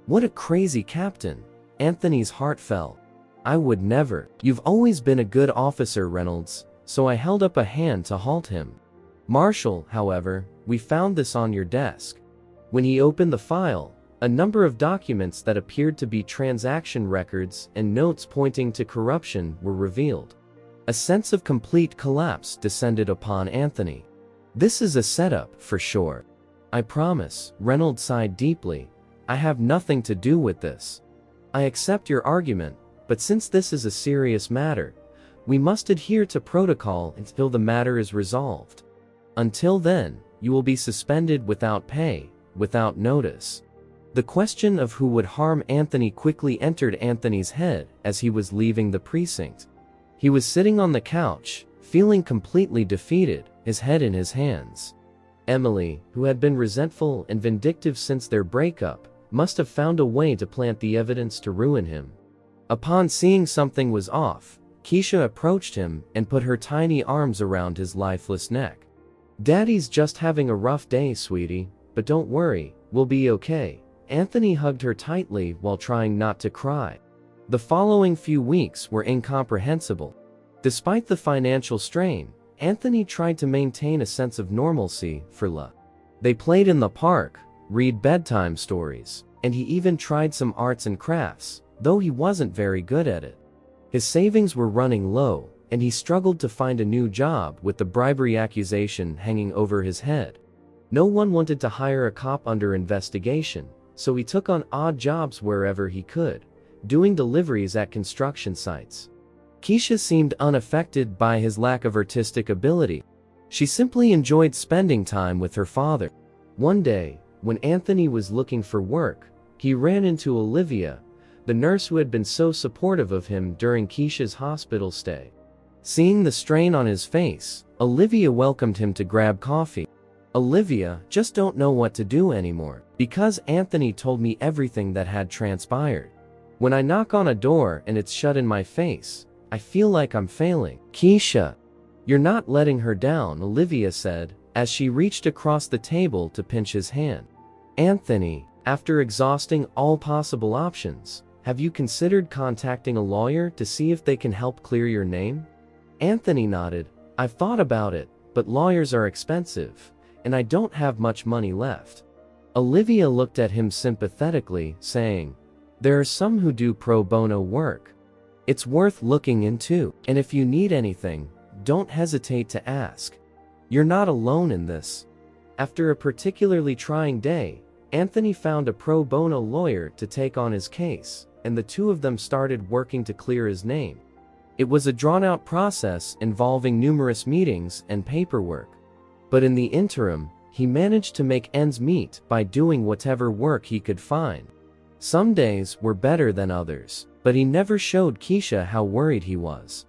"What a crazy captain." Anthony's heart fell. "I would never." "You've always been a good officer, Reynolds," so I held up a hand to halt him. "Marshal, however, we found this on your desk." When he opened the file, a number of documents that appeared to be transaction records and notes pointing to corruption were revealed. A sense of complete collapse descended upon Anthony. "This is a setup, for sure. I promise," Reynolds sighed deeply. "I have nothing to do with this. I accept your argument, but since this is a serious matter, we must adhere to protocol until the matter is resolved. Until then, you will be suspended without pay, without notice." The question of who would harm Anthony quickly entered Anthony's head as he was leaving the precinct. He was sitting on the couch, feeling completely defeated, his head in his hands. Emily, who had been resentful and vindictive since their breakup, must have found a way to plant the evidence to ruin him. Upon seeing something was off, Kesha approached him and put her tiny arms around his lifeless neck. "Daddy's just having a rough day, sweetie, but don't worry, we'll be okay." Anthony hugged her tightly while trying not to cry. The following few weeks were incomprehensible. Despite the financial strain, Anthony tried to maintain a sense of normalcy for La. They played in the park, read bedtime stories, and he even tried some arts and crafts, though he wasn't very good at it. His savings were running low, and he struggled to find a new job with the bribery accusation hanging over his head. No one wanted to hire a cop under investigation, so he took on odd jobs wherever he could, doing deliveries at construction sites. Kesha seemed unaffected by his lack of artistic ability. She simply enjoyed spending time with her father. One day, when Anthony was looking for work, he ran into Olivia, the nurse who had been so supportive of him during Kesha's hospital stay. Seeing the strain on his face, Olivia welcomed him to grab coffee. "Olivia, just don't know what to do anymore, because Anthony told me everything that had transpired. When I knock on a door and it's shut in my face, I feel like I'm failing." "Kesha, you're not letting her down," Olivia said, as she reached across the table to pinch his hand. "Anthony, after exhausting all possible options, have you considered contacting a lawyer to see if they can help clear your name?" Anthony nodded. "I've thought about it, but lawyers are expensive, and I don't have much money left." Olivia looked at him sympathetically, saying, "There are some who do pro bono work. It's worth looking into, and if you need anything, don't hesitate to ask. You're not alone in this." After a particularly trying day, Anthony found a pro bono lawyer to take on his case, and the two of them started working to clear his name. It was a drawn-out process involving numerous meetings and paperwork. But in the interim, he managed to make ends meet by doing whatever work he could find. Some days were better than others, but he never showed Kesha how worried he was.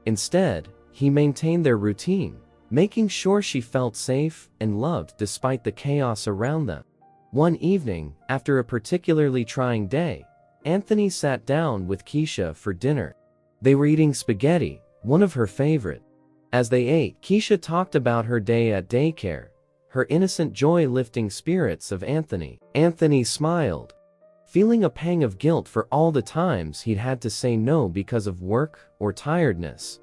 Instead, he maintained their routine, making sure she felt safe and loved despite the chaos around them. One evening, after a particularly trying day, Anthony sat down with Kesha for dinner. They were eating spaghetti, one of her favorite. As they ate, Kesha talked about her day at daycare, her innocent joy lifting spirits of Anthony. Anthony smiled, feeling a pang of guilt for all the times he'd had to say no because of work or tiredness.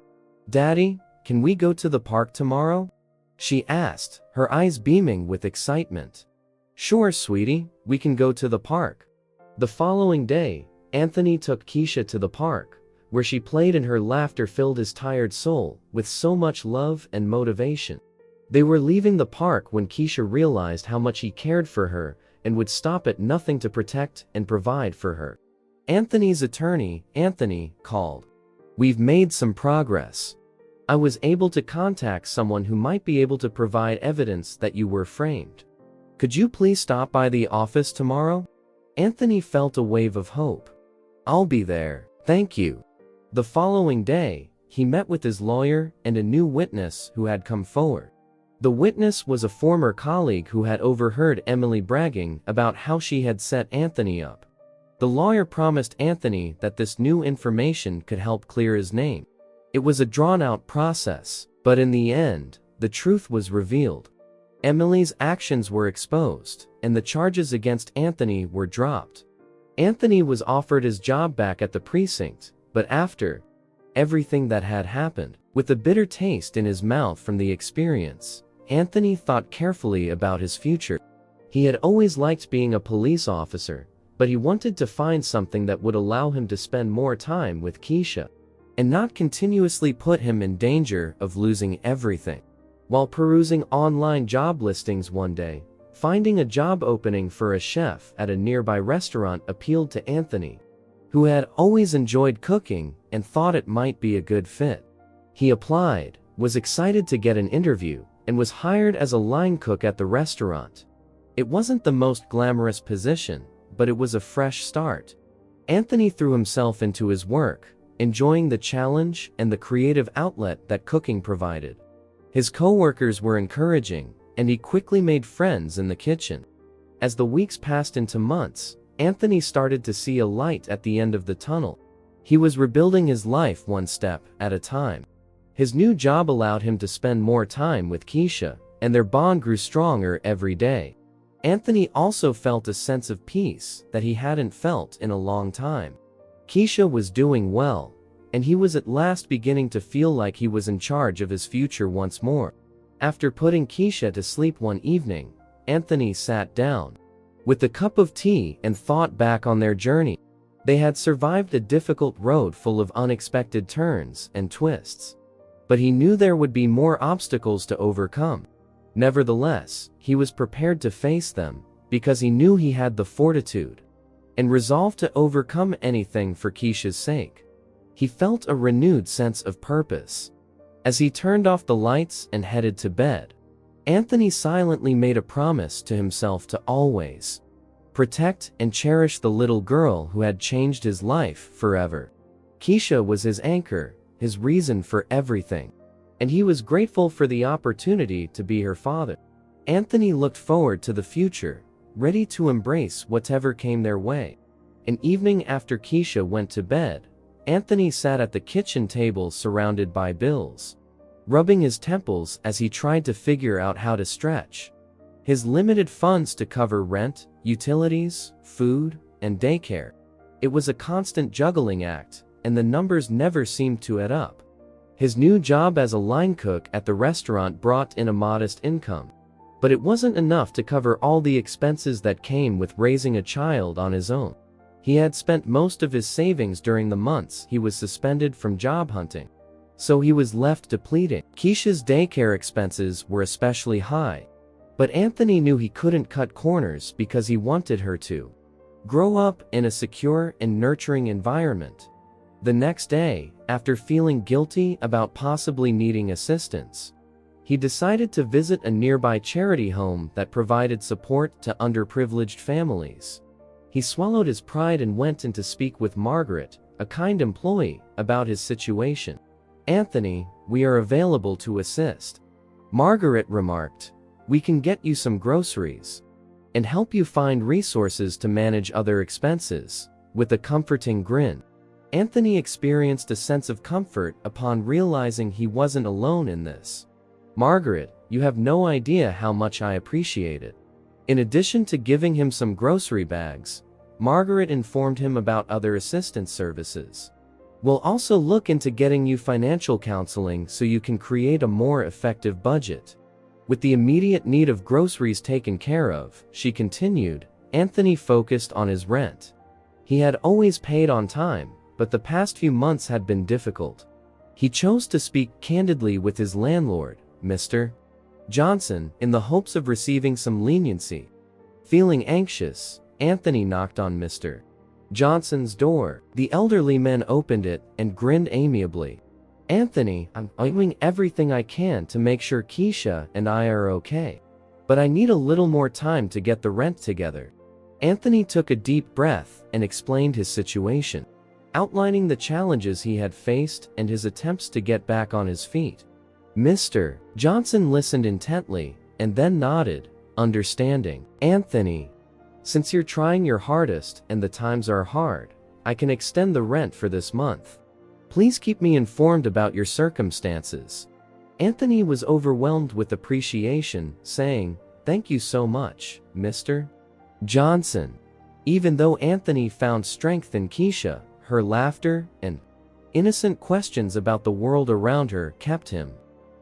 "Daddy, can we go to the park tomorrow?" she asked, her eyes beaming with excitement. "Sure, sweetie, we can go to the park." The following day, Anthony took Kesha to the park, where she played and her laughter filled his tired soul with so much love and motivation. They were leaving the park when Kesha realized how much he cared for her and would stop at nothing to protect and provide for her. Anthony's attorney, Anthony, called. "We've made some progress. I was able to contact someone who might be able to provide evidence that you were framed. Could you please stop by the office tomorrow?" Anthony felt a wave of hope. "I'll be there, thank you." The following day, he met with his lawyer and a new witness who had come forward. The witness was a former colleague who had overheard Emily bragging about how she had set Anthony up. The lawyer promised Anthony that this new information could help clear his name. It was a drawn-out process, but in the end, the truth was revealed. Emily's actions were exposed, and the charges against Anthony were dropped. Anthony was offered his job back at the precinct, but after everything that had happened, with a bitter taste in his mouth from the experience, Anthony thought carefully about his future. He had always liked being a police officer, but he wanted to find something that would allow him to spend more time with Kesha. and not continuously put him in danger of losing everything. While perusing online job listings one day, finding a job opening for a chef at a nearby restaurant appealed to Anthony, who had always enjoyed cooking and thought it might be a good fit. He applied, was excited to get an interview, and was hired as a line cook at the restaurant. It wasn't the most glamorous position, but it was a fresh start. Anthony threw himself into his work, enjoying the challenge and the creative outlet that cooking provided. His co-workers were encouraging, and he quickly made friends in the kitchen. As the weeks passed into months, Anthony started to see a light at the end of the tunnel. He was rebuilding his life one step at a time. His new job allowed him to spend more time with Kesha, and their bond grew stronger every day. Anthony also felt a sense of peace that he hadn't felt in a long time. Kesha was doing well, and he was at last beginning to feel like he was in charge of his future once more. After putting Kesha to sleep one evening, Anthony sat down with a cup of tea and thought back on their journey. They had survived a difficult road full of unexpected turns and twists, but he knew there would be more obstacles to overcome. Nevertheless, he was prepared to face them because he knew he had the fortitude and resolve to overcome anything for Kesha's sake. He felt a renewed sense of purpose. As he turned off the lights and headed to bed, Anthony silently made a promise to himself to always protect and cherish the little girl who had changed his life forever. Kesha was his anchor, his reason for everything, and he was grateful for the opportunity to be her father. Anthony looked forward to the future, ready to embrace whatever came their way. An evening after Kesha went to bed, Anthony sat at the kitchen table surrounded by bills, rubbing his temples as he tried to figure out how to stretch his limited funds to cover rent, utilities, food, and daycare. It was a constant juggling act, and the numbers never seemed to add up. His new job as a line cook at the restaurant brought in a modest income, but it wasn't enough to cover all the expenses that came with raising a child on his own. He had spent most of his savings during the months he was suspended from job hunting, so he was left depleted. Kesha's daycare expenses were especially high, but Anthony knew he couldn't cut corners because he wanted her to grow up in a secure and nurturing environment. The next day, after feeling guilty about possibly needing assistance, he decided to visit a nearby charity home that provided support to underprivileged families. He swallowed his pride and went in to speak with Margaret, a kind employee, about his situation. "Anthony, we are available to assist," Margaret remarked. "We can get you some groceries and help you find resources to manage other expenses." With a comforting grin, Anthony experienced a sense of comfort upon realizing he wasn't alone in this. "Margaret, you have no idea how much I appreciate it." In addition to giving him some grocery bags, Margaret informed him about other assistance services. "We'll also look into getting you financial counseling so you can create a more effective budget." With the immediate need of groceries taken care of, she continued, Anthony focused on his rent. He had always paid on time, but the past few months had been difficult. He chose to speak candidly with his landlord, Mr. Johnson, in the hopes of receiving some leniency. Feeling anxious, Anthony knocked on Mr. Johnson's door. The elderly man opened it and grinned amiably. "Anthony, I'm doing everything I can to make sure Kesha and I are okay, but I need a little more time to get the rent together." Anthony took a deep breath and explained his situation, outlining the challenges he had faced and his attempts to get back on his feet. Mr. Johnson listened intently and then nodded, understanding. "Anthony, since you're trying your hardest and the times are hard, I can extend the rent for this month. Please keep me informed about your circumstances." Anthony was overwhelmed with appreciation, saying, "Thank you so much, Mr. Johnson." Even though Anthony found strength in Kesha, her laughter and innocent questions about the world around her kept him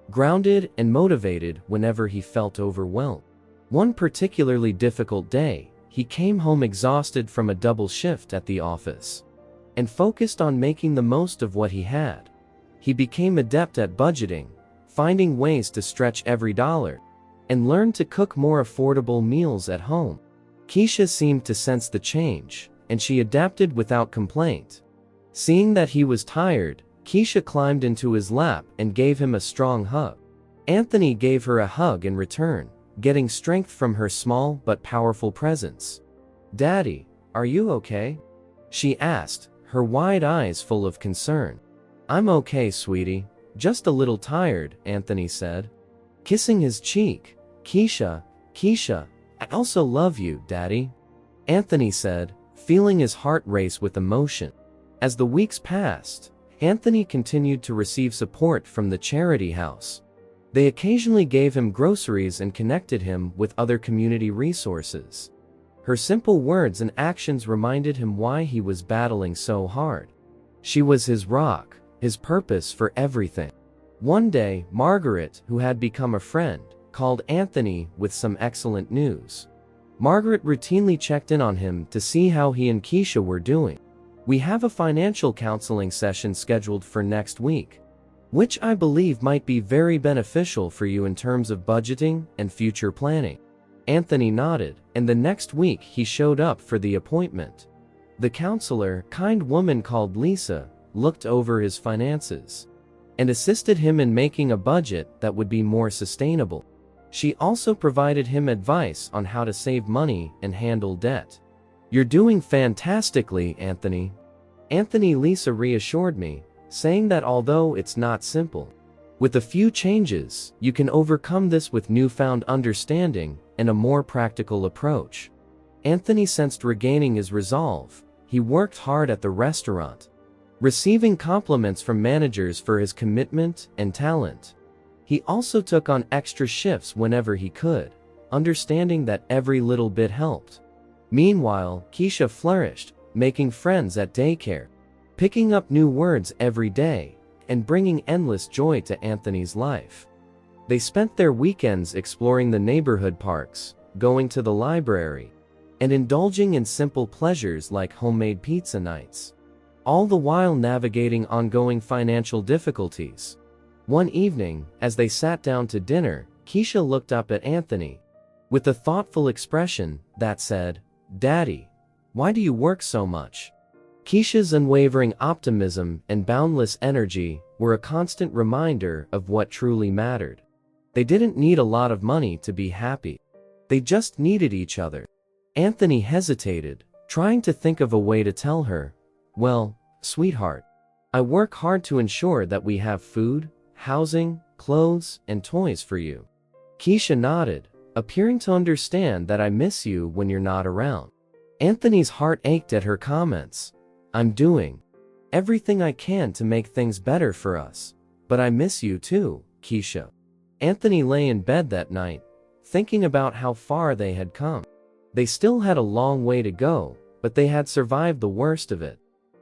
grounded and motivated whenever he felt overwhelmed. One particularly difficult day, he came home exhausted from a double shift at the office and focused on making the most of what he had. He became adept at budgeting, finding ways to stretch every dollar, and learned to cook more affordable meals at home. Kesha seemed to sense the change, and she adapted without complaint. Seeing that he was tired, Kesha climbed into his lap and gave him a strong hug. Anthony gave her a hug in return, getting strength from her small but powerful presence. "Daddy, are you okay?" she asked, her wide eyes full of concern. "I'm okay, sweetie. Just a little tired," Anthony said. Kissing his cheek, Kesha, "I also love you, Daddy," Anthony said, feeling his heart race with emotion. As the weeks passed, Anthony continued to receive support from the charity house. They occasionally gave him groceries and connected him with other community resources. Her simple words and actions reminded him why he was battling so hard. She was his rock, his purpose for everything. One day, Margaret, who had become a friend, called Anthony with some excellent news. Margaret routinely checked in on him to see how he and Kesha were doing. "We have a financial counseling session scheduled for next week, which I believe might be very beneficial for you in terms of budgeting and future planning." Anthony nodded, and the next week he showed up for the appointment. The counselor, kind woman called Lisa, looked over his finances and assisted him in making a budget that would be more sustainable. She also provided him advice on how to save money and handle debt. "You're doing fantastically, Anthony," Lisa reassured me, saying that although it's not simple, with a few changes, you can overcome this with newfound understanding and a more practical approach. Anthony sensed regaining his resolve. He worked hard at the restaurant, receiving compliments from managers for his commitment and talent. He also took on extra shifts whenever he could, understanding that every little bit helped. Meanwhile, Kesha flourished, making friends at daycare, picking up new words every day, and bringing endless joy to Anthony's life. They spent their weekends exploring the neighborhood parks, going to the library, and indulging in simple pleasures like homemade pizza nights, all the while navigating ongoing financial difficulties. One evening, as they sat down to dinner, Kesha looked up at Anthony with a thoughtful expression that said, "Daddy, why do you work so much?" Kesha's unwavering optimism and boundless energy were a constant reminder of what truly mattered. They didn't need a lot of money to be happy. They just needed each other. Anthony hesitated, trying to think of a way to tell her, "Well, sweetheart, I work hard to ensure that we have food, housing, clothes, and toys for you." Kesha nodded, appearing to understand that "I miss you when you're not around." Anthony's heart ached at her comments. "I'm doing everything I can to make things better for us, but I miss you too, Kesha." Anthony lay in bed that night, thinking about how far they had come. They still had a long way to go, but they had survived the worst of it.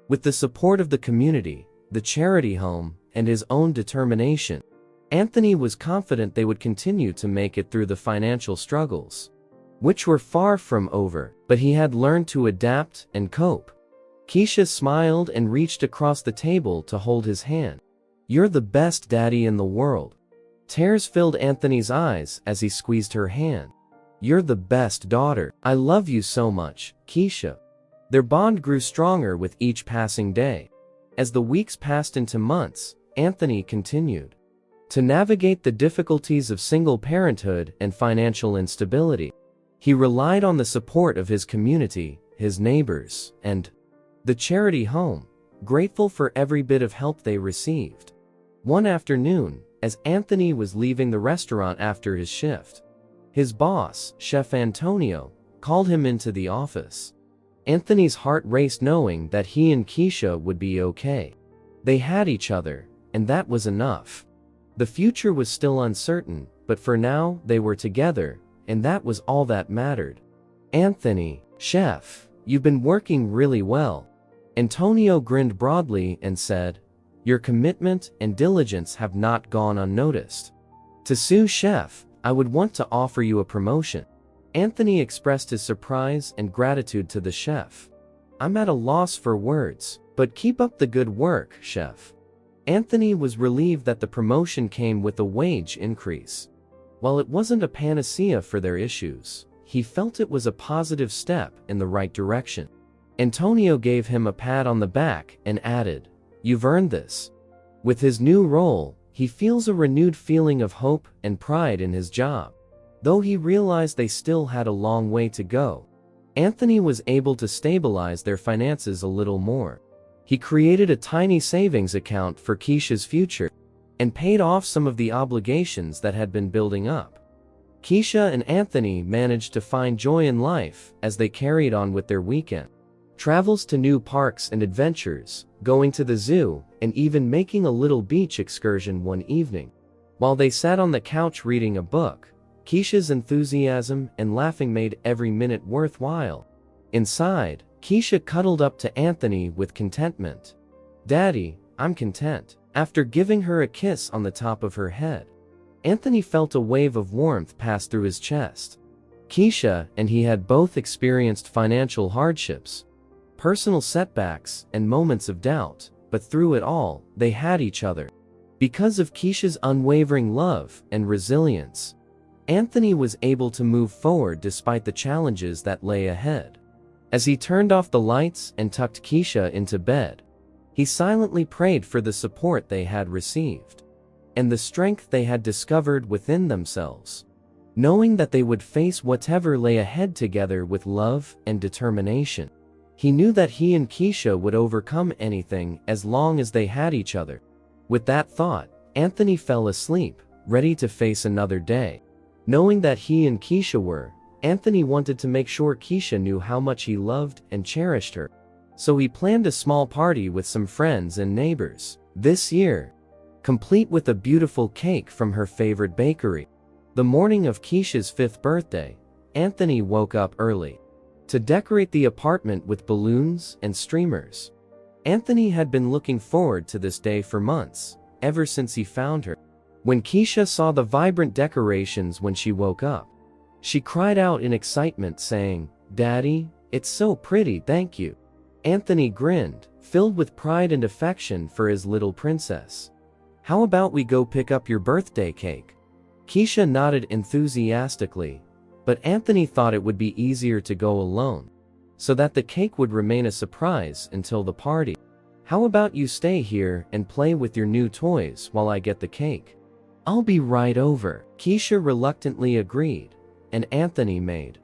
With the support of the community, the charity home, and his own determination, Anthony was confident they would continue to make it through the financial struggles, which were far from over, but he had learned to adapt and cope. Kesha smiled and reached across the table to hold his hand. "You're the best daddy in the world." Tears filled Anthony's eyes as he squeezed her hand. "You're the best daughter. I love you so much, Kesha." Their bond grew stronger with each passing day. As the weeks passed into months, Anthony continued to navigate the difficulties of single parenthood and financial instability. He relied on the support of his community, his neighbors, and the charity home, grateful for every bit of help they received. One afternoon, as Anthony was leaving the restaurant after his shift, his boss, Chef Antonio, called him into the office. Anthony's heart raced knowing that he and Kesha would be okay. They had each other, and that was enough. The future was still uncertain, but for now they were together, and that was all that mattered. "Anthony, Chef, you've been working really well." Antonio grinned broadly and said, "Your commitment and diligence have not gone unnoticed. To sous chef, I would want to offer you a promotion." Anthony expressed his surprise and gratitude to the chef. I'm at a loss for words, but keep up the good work, chef. Anthony was relieved that the promotion came with a wage increase. While it wasn't a panacea for their issues, he felt it was a positive step in the right direction. Antonio gave him a pat on the back and added, "You've earned this." With his new role, he feels a renewed feeling of hope and pride in his job. Though he realized they still had a long way to go, Anthony was able to stabilize their finances a little more. He created a tiny savings account for Kesha's future and paid off some of the obligations that had been building up. Kesha and Anthony managed to find joy in life as they carried on with their weekend. Travels to new parks and adventures, going to the zoo, and even making a little beach excursion one evening. While they sat on the couch reading a book, Kesha's enthusiasm and laughing made every minute worthwhile. Inside, Kesha cuddled up to Anthony with contentment. "Daddy, I'm content." After giving her a kiss on the top of her head, Anthony felt a wave of warmth pass through his chest. Kesha and he had both experienced financial hardships, personal setbacks, and moments of doubt, but through it all, they had each other. Because of Kesha's unwavering love and resilience, Anthony was able to move forward despite the challenges that lay ahead. As he turned off the lights and tucked Kesha into bed, he silently prayed for the support they had received and the strength they had discovered within themselves, knowing that they would face whatever lay ahead together with love and determination. He knew that he and Kesha would overcome anything as long as they had each other. With that thought, Anthony fell asleep, ready to face another day. Knowing that he and Kesha were, Anthony wanted to make sure Kesha knew how much he loved and cherished her. So he planned a small party with some friends and neighbors this year, complete with a beautiful cake from her favorite bakery. The morning of Kesha's 5th birthday, Anthony woke up early to decorate the apartment with balloons and streamers. Anthony had been looking forward to this day for months, ever since he found her. When Kesha saw the vibrant decorations when she woke up, she cried out in excitement saying, "Daddy, it's so pretty, thank you." Anthony grinned, filled with pride and affection for his little princess. "How about we go pick up your birthday cake?" Kesha nodded enthusiastically, but Anthony thought it would be easier to go alone, so that the cake would remain a surprise until the party. "How about you stay here and play with your new toys while I get the cake?" "I'll be right over." Kesha reluctantly agreed, and Anthony made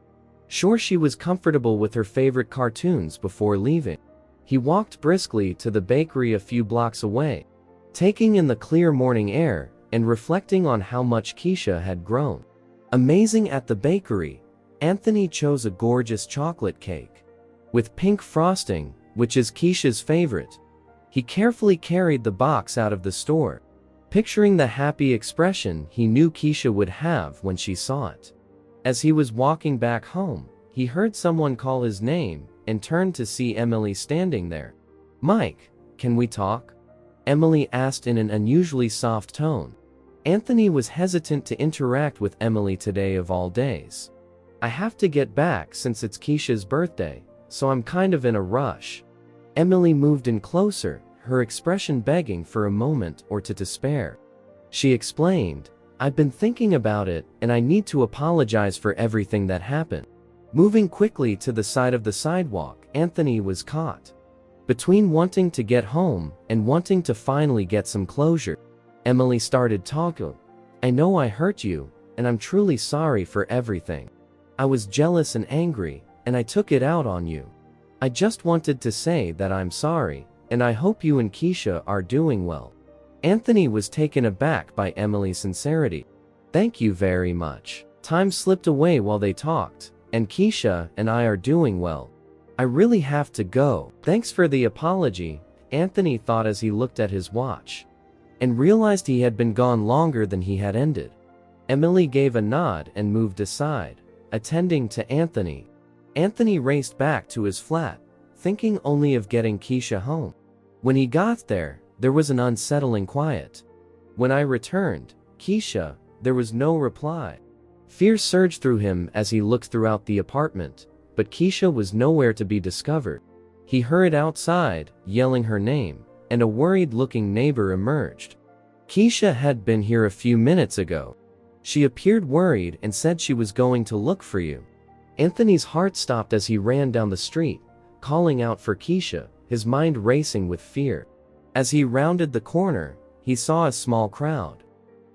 sure she was comfortable with her favorite cartoons before leaving. He walked briskly to the bakery a few blocks away, taking in the clear morning air and reflecting on how much Kesha had grown. Amazing at the bakery, Anthony chose a gorgeous chocolate cake with pink frosting, which is Kesha's favorite. He carefully carried the box out of the store, picturing the happy expression he knew Kesha would have when she saw it. As he was walking back home, he heard someone call his name and turned to see Emily standing there. "Mike, can we talk?" Emily asked in an unusually soft tone. Anthony was hesitant to interact with Emily today of all days. "I have to get back since it's Kesha's birthday, so I'm kind of in a rush." Emily moved in closer, her expression begging for a moment or two to spare. She explained, "I've been thinking about it, and I need to apologize for everything that happened." Moving quickly to the side of the sidewalk, Anthony was caught between wanting to get home and wanting to finally get some closure. Emily started talking. "I know I hurt you, and I'm truly sorry for everything. I was jealous and angry, and I took it out on you. I just wanted to say that I'm sorry, and I hope you and Kesha are doing well." Anthony was taken aback by Emily's sincerity. "Thank you very much. Time slipped away while they talked, and Kesha and I are doing well. I really have to go." "Thanks for the apology," Anthony thought as he looked at his watch and realized he had been gone longer than he had ended. Emily gave a nod and moved aside, attending to Anthony. Anthony raced back to his flat, thinking only of getting Kesha home. When he got there was an unsettling quiet. When I returned, "Kesha," there was no reply. Fear surged through him as he looked throughout the apartment, but Kesha was nowhere to be discovered. He hurried outside, yelling her name, and a worried-looking neighbor emerged. Kesha had been here a few minutes ago. She appeared worried and said she was going to look for you. Anthony's heart stopped as he ran down the street, calling out for Kesha, his mind racing with fear. As he rounded the corner, he saw a small crowd,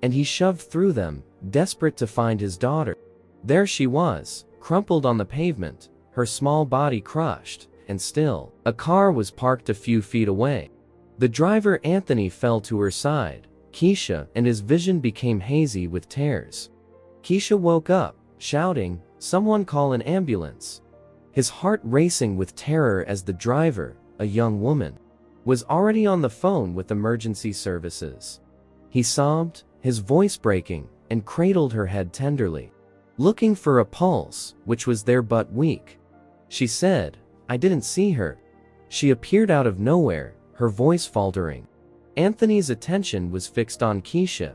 and he shoved through them, desperate to find his daughter. There she was, crumpled on the pavement, her small body crushed, and still. A car was parked a few feet away. The driver Anthony fell to her side, Kesha, and his vision became hazy with tears. Kesha woke up, shouting, "Someone call an ambulance." His heart racing with terror as the driver, a young woman, was already on the phone with emergency services. He sobbed, his voice breaking, and cradled her head tenderly, looking for a pulse, which was there but weak. She said, "I didn't see her." She appeared out of nowhere, her voice faltering. Anthony's attention was fixed on Kesha,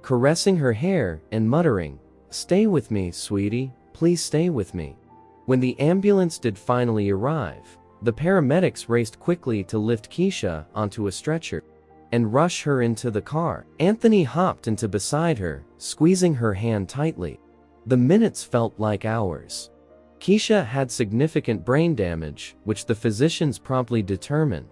caressing her hair and muttering, "Stay with me, sweetie, please stay with me." When the ambulance did finally arrive, the paramedics raced quickly to lift Kesha onto a stretcher and rush her into the car. Anthony hopped into beside her, squeezing her hand tightly. The minutes felt like hours. Kesha had significant brain damage, which the physicians promptly determined.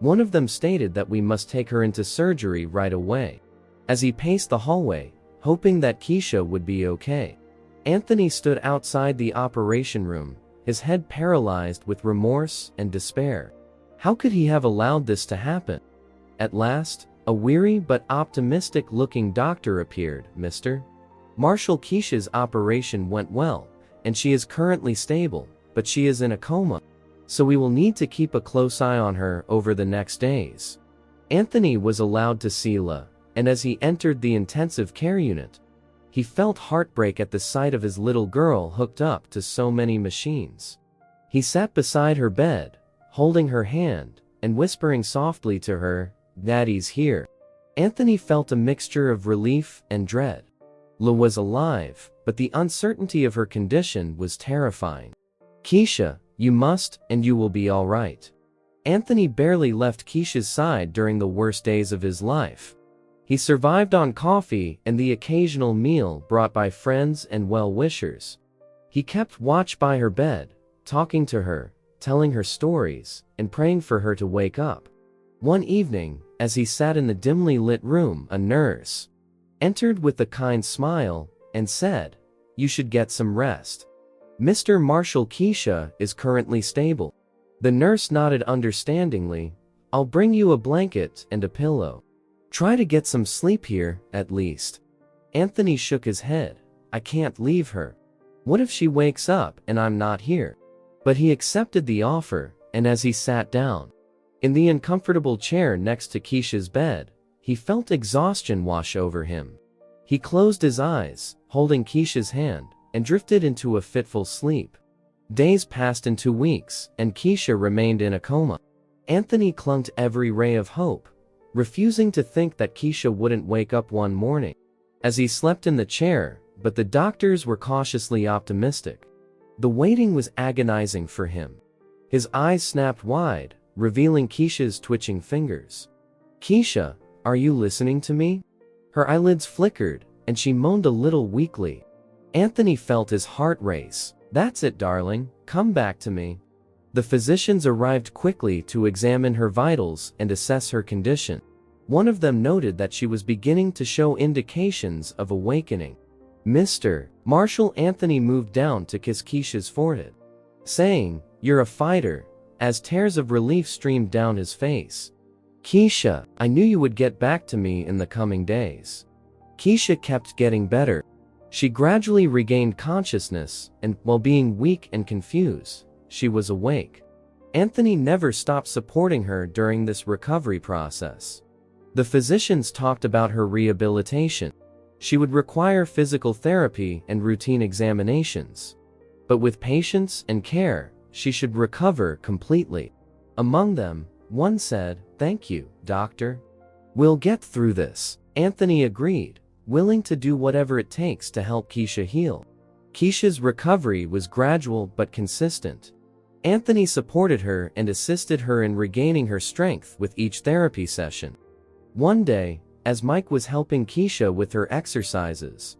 One of them stated that we must take her into surgery right away. As he paced the hallway, hoping that Kesha would be okay, Anthony stood outside the operation room, his head paralyzed with remorse and despair. How could he have allowed this to happen? At last, a weary but optimistic-looking doctor appeared. "Mr. Marshall, Kesha's operation went well, and she is currently stable, but she is in a coma, so we will need to keep a close eye on her over the next days." Anthony was allowed to see La, and as he entered the intensive care unit, he felt heartbreak at the sight of his little girl hooked up to so many machines. He sat beside her bed, holding her hand, and whispering softly to her, "Daddy's here." Anthony felt a mixture of relief and dread. La was alive, but the uncertainty of her condition was terrifying. "Kesha, you must, and you will be all right." Anthony barely left Kesha's side during the worst days of his life. He survived on coffee and the occasional meal brought by friends and well-wishers. He kept watch by her bed, talking to her, telling her stories, and praying for her to wake up. One evening, as he sat in the dimly lit room, a nurse entered with a kind smile and said, "You should get some rest. Mr. Marshall, Kesha is currently stable." The nurse nodded understandingly. "I'll bring you a blanket and a pillow. Try to get some sleep here, at least." Anthony shook his head. "I can't leave her. What if she wakes up and I'm not here?" But he accepted the offer, and as he sat down in the uncomfortable chair next to Kesha's bed, he felt exhaustion wash over him. He closed his eyes, holding Kesha's hand, and drifted into a fitful sleep. Days passed into weeks, and Kesha remained in a coma. Anthony clung to every ray of hope, refusing to think that Kesha wouldn't wake up one morning. As he slept in the chair, but the doctors were cautiously optimistic. The waiting was agonizing for him. His eyes snapped wide, revealing Kesha's twitching fingers. "Kesha, are you listening to me?" Her eyelids flickered, and she moaned a little weakly. Anthony felt his heart race. "That's it, darling, come back to me." The physicians arrived quickly to examine her vitals and assess her condition. One of them noted that she was beginning to show indications of awakening. "Mr. Marshall," Anthony moved down to kiss Kesha's forehead, saying, "You're a fighter," as tears of relief streamed down his face. "Kesha, I knew you would get back to me in the coming days." Kesha kept getting better. She gradually regained consciousness, and, while being weak and confused, she was awake. Anthony never stopped supporting her during this recovery process. The physicians talked about her rehabilitation. She would require physical therapy and routine examinations. But with patience and care, she should recover completely. Among them, one said, "Thank you, doctor. We'll get through this." Anthony agreed, willing to do whatever it takes to help Kesha heal. Kesha's recovery was gradual but consistent. Anthony supported her and assisted her in regaining her strength with each therapy session. One day, as Mike was helping Kesha with her exercises,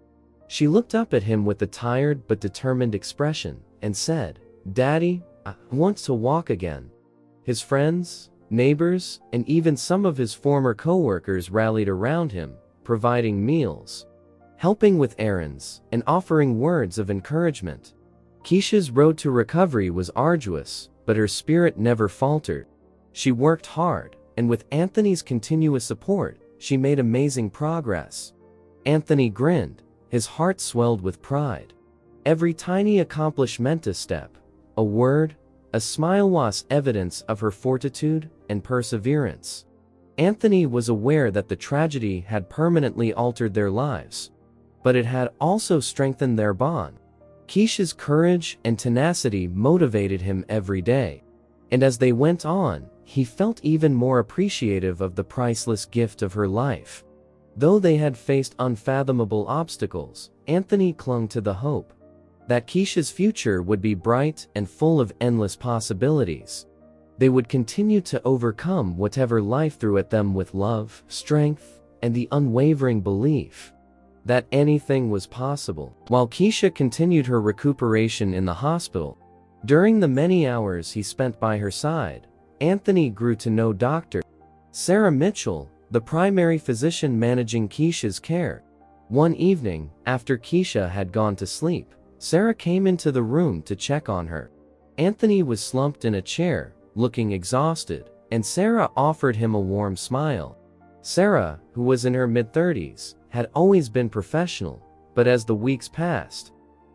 she looked up at him with a tired but determined expression and said, "Daddy, I want to walk again." His friends, neighbors, and even some of his former co-workers rallied around him, providing meals, helping with errands, and offering words of encouragement. Kesha's road to recovery was arduous, but her spirit never faltered. She worked hard, and with Anthony's continuous support, she made amazing progress. Anthony grinned, his heart swelled with pride. Every tiny accomplishment, a step, a word, a smile was evidence of her fortitude and perseverance. Anthony was aware that the tragedy had permanently altered their lives, but it had also strengthened their bond. Kesha's courage and tenacity motivated him every day, and as they went on, he felt even more appreciative of the priceless gift of her life. Though they had faced unfathomable obstacles, Anthony clung to the hope that Kesha's future would be bright and full of endless possibilities. They would continue to overcome whatever life threw at them with love, strength, and the unwavering belief that anything was possible. While Kesha continued her recuperation in the hospital, during the many hours he spent by her side, Anthony grew to know Dr. Sarah Mitchell, the primary physician managing Kesha's care. One evening, after Kesha had gone to sleep, Sarah came into the room to check on her. Anthony was slumped in a chair, looking exhausted, and Sarah offered him a warm smile. Sarah, who was in her mid-30s, had always been professional, but as the weeks passed,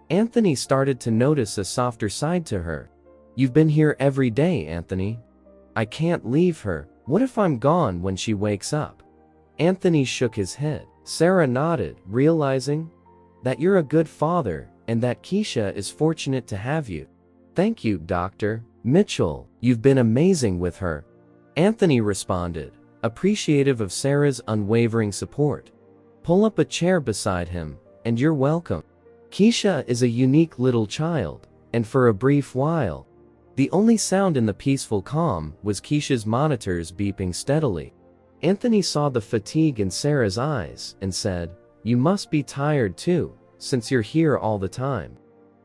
Anthony started to notice a softer side to her. "You've been here every day, Anthony. I can't leave her. What if I'm gone when she wakes up?" Anthony shook his head. Sarah nodded, realizing that you're a good father and that Kesha is fortunate to have you. "Thank you, Dr. Mitchell. You've been amazing with her," Anthony responded, appreciative of Sarah's unwavering support. "Pull up a chair beside him, and you're welcome. Kesha is a unique little child, and for a brief while, the only sound in the peaceful calm was Kesha's monitors beeping steadily." Anthony saw the fatigue in Sarah's eyes and said, "You must be tired too, since you're here all the time."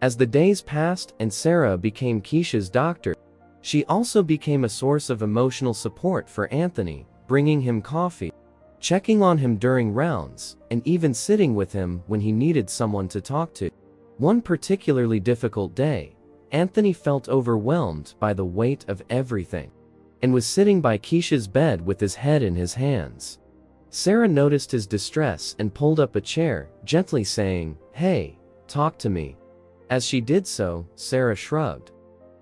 As the days passed and Sarah became Kesha's doctor, she also became a source of emotional support for Anthony, bringing him coffee, checking on him during rounds, and even sitting with him when he needed someone to talk to. One particularly difficult day, Anthony felt overwhelmed by the weight of everything, and was sitting by Kesha's bed with his head in his hands. Sarah noticed his distress and pulled up a chair, gently saying, "Hey, talk to me." As she did so, Sarah shrugged.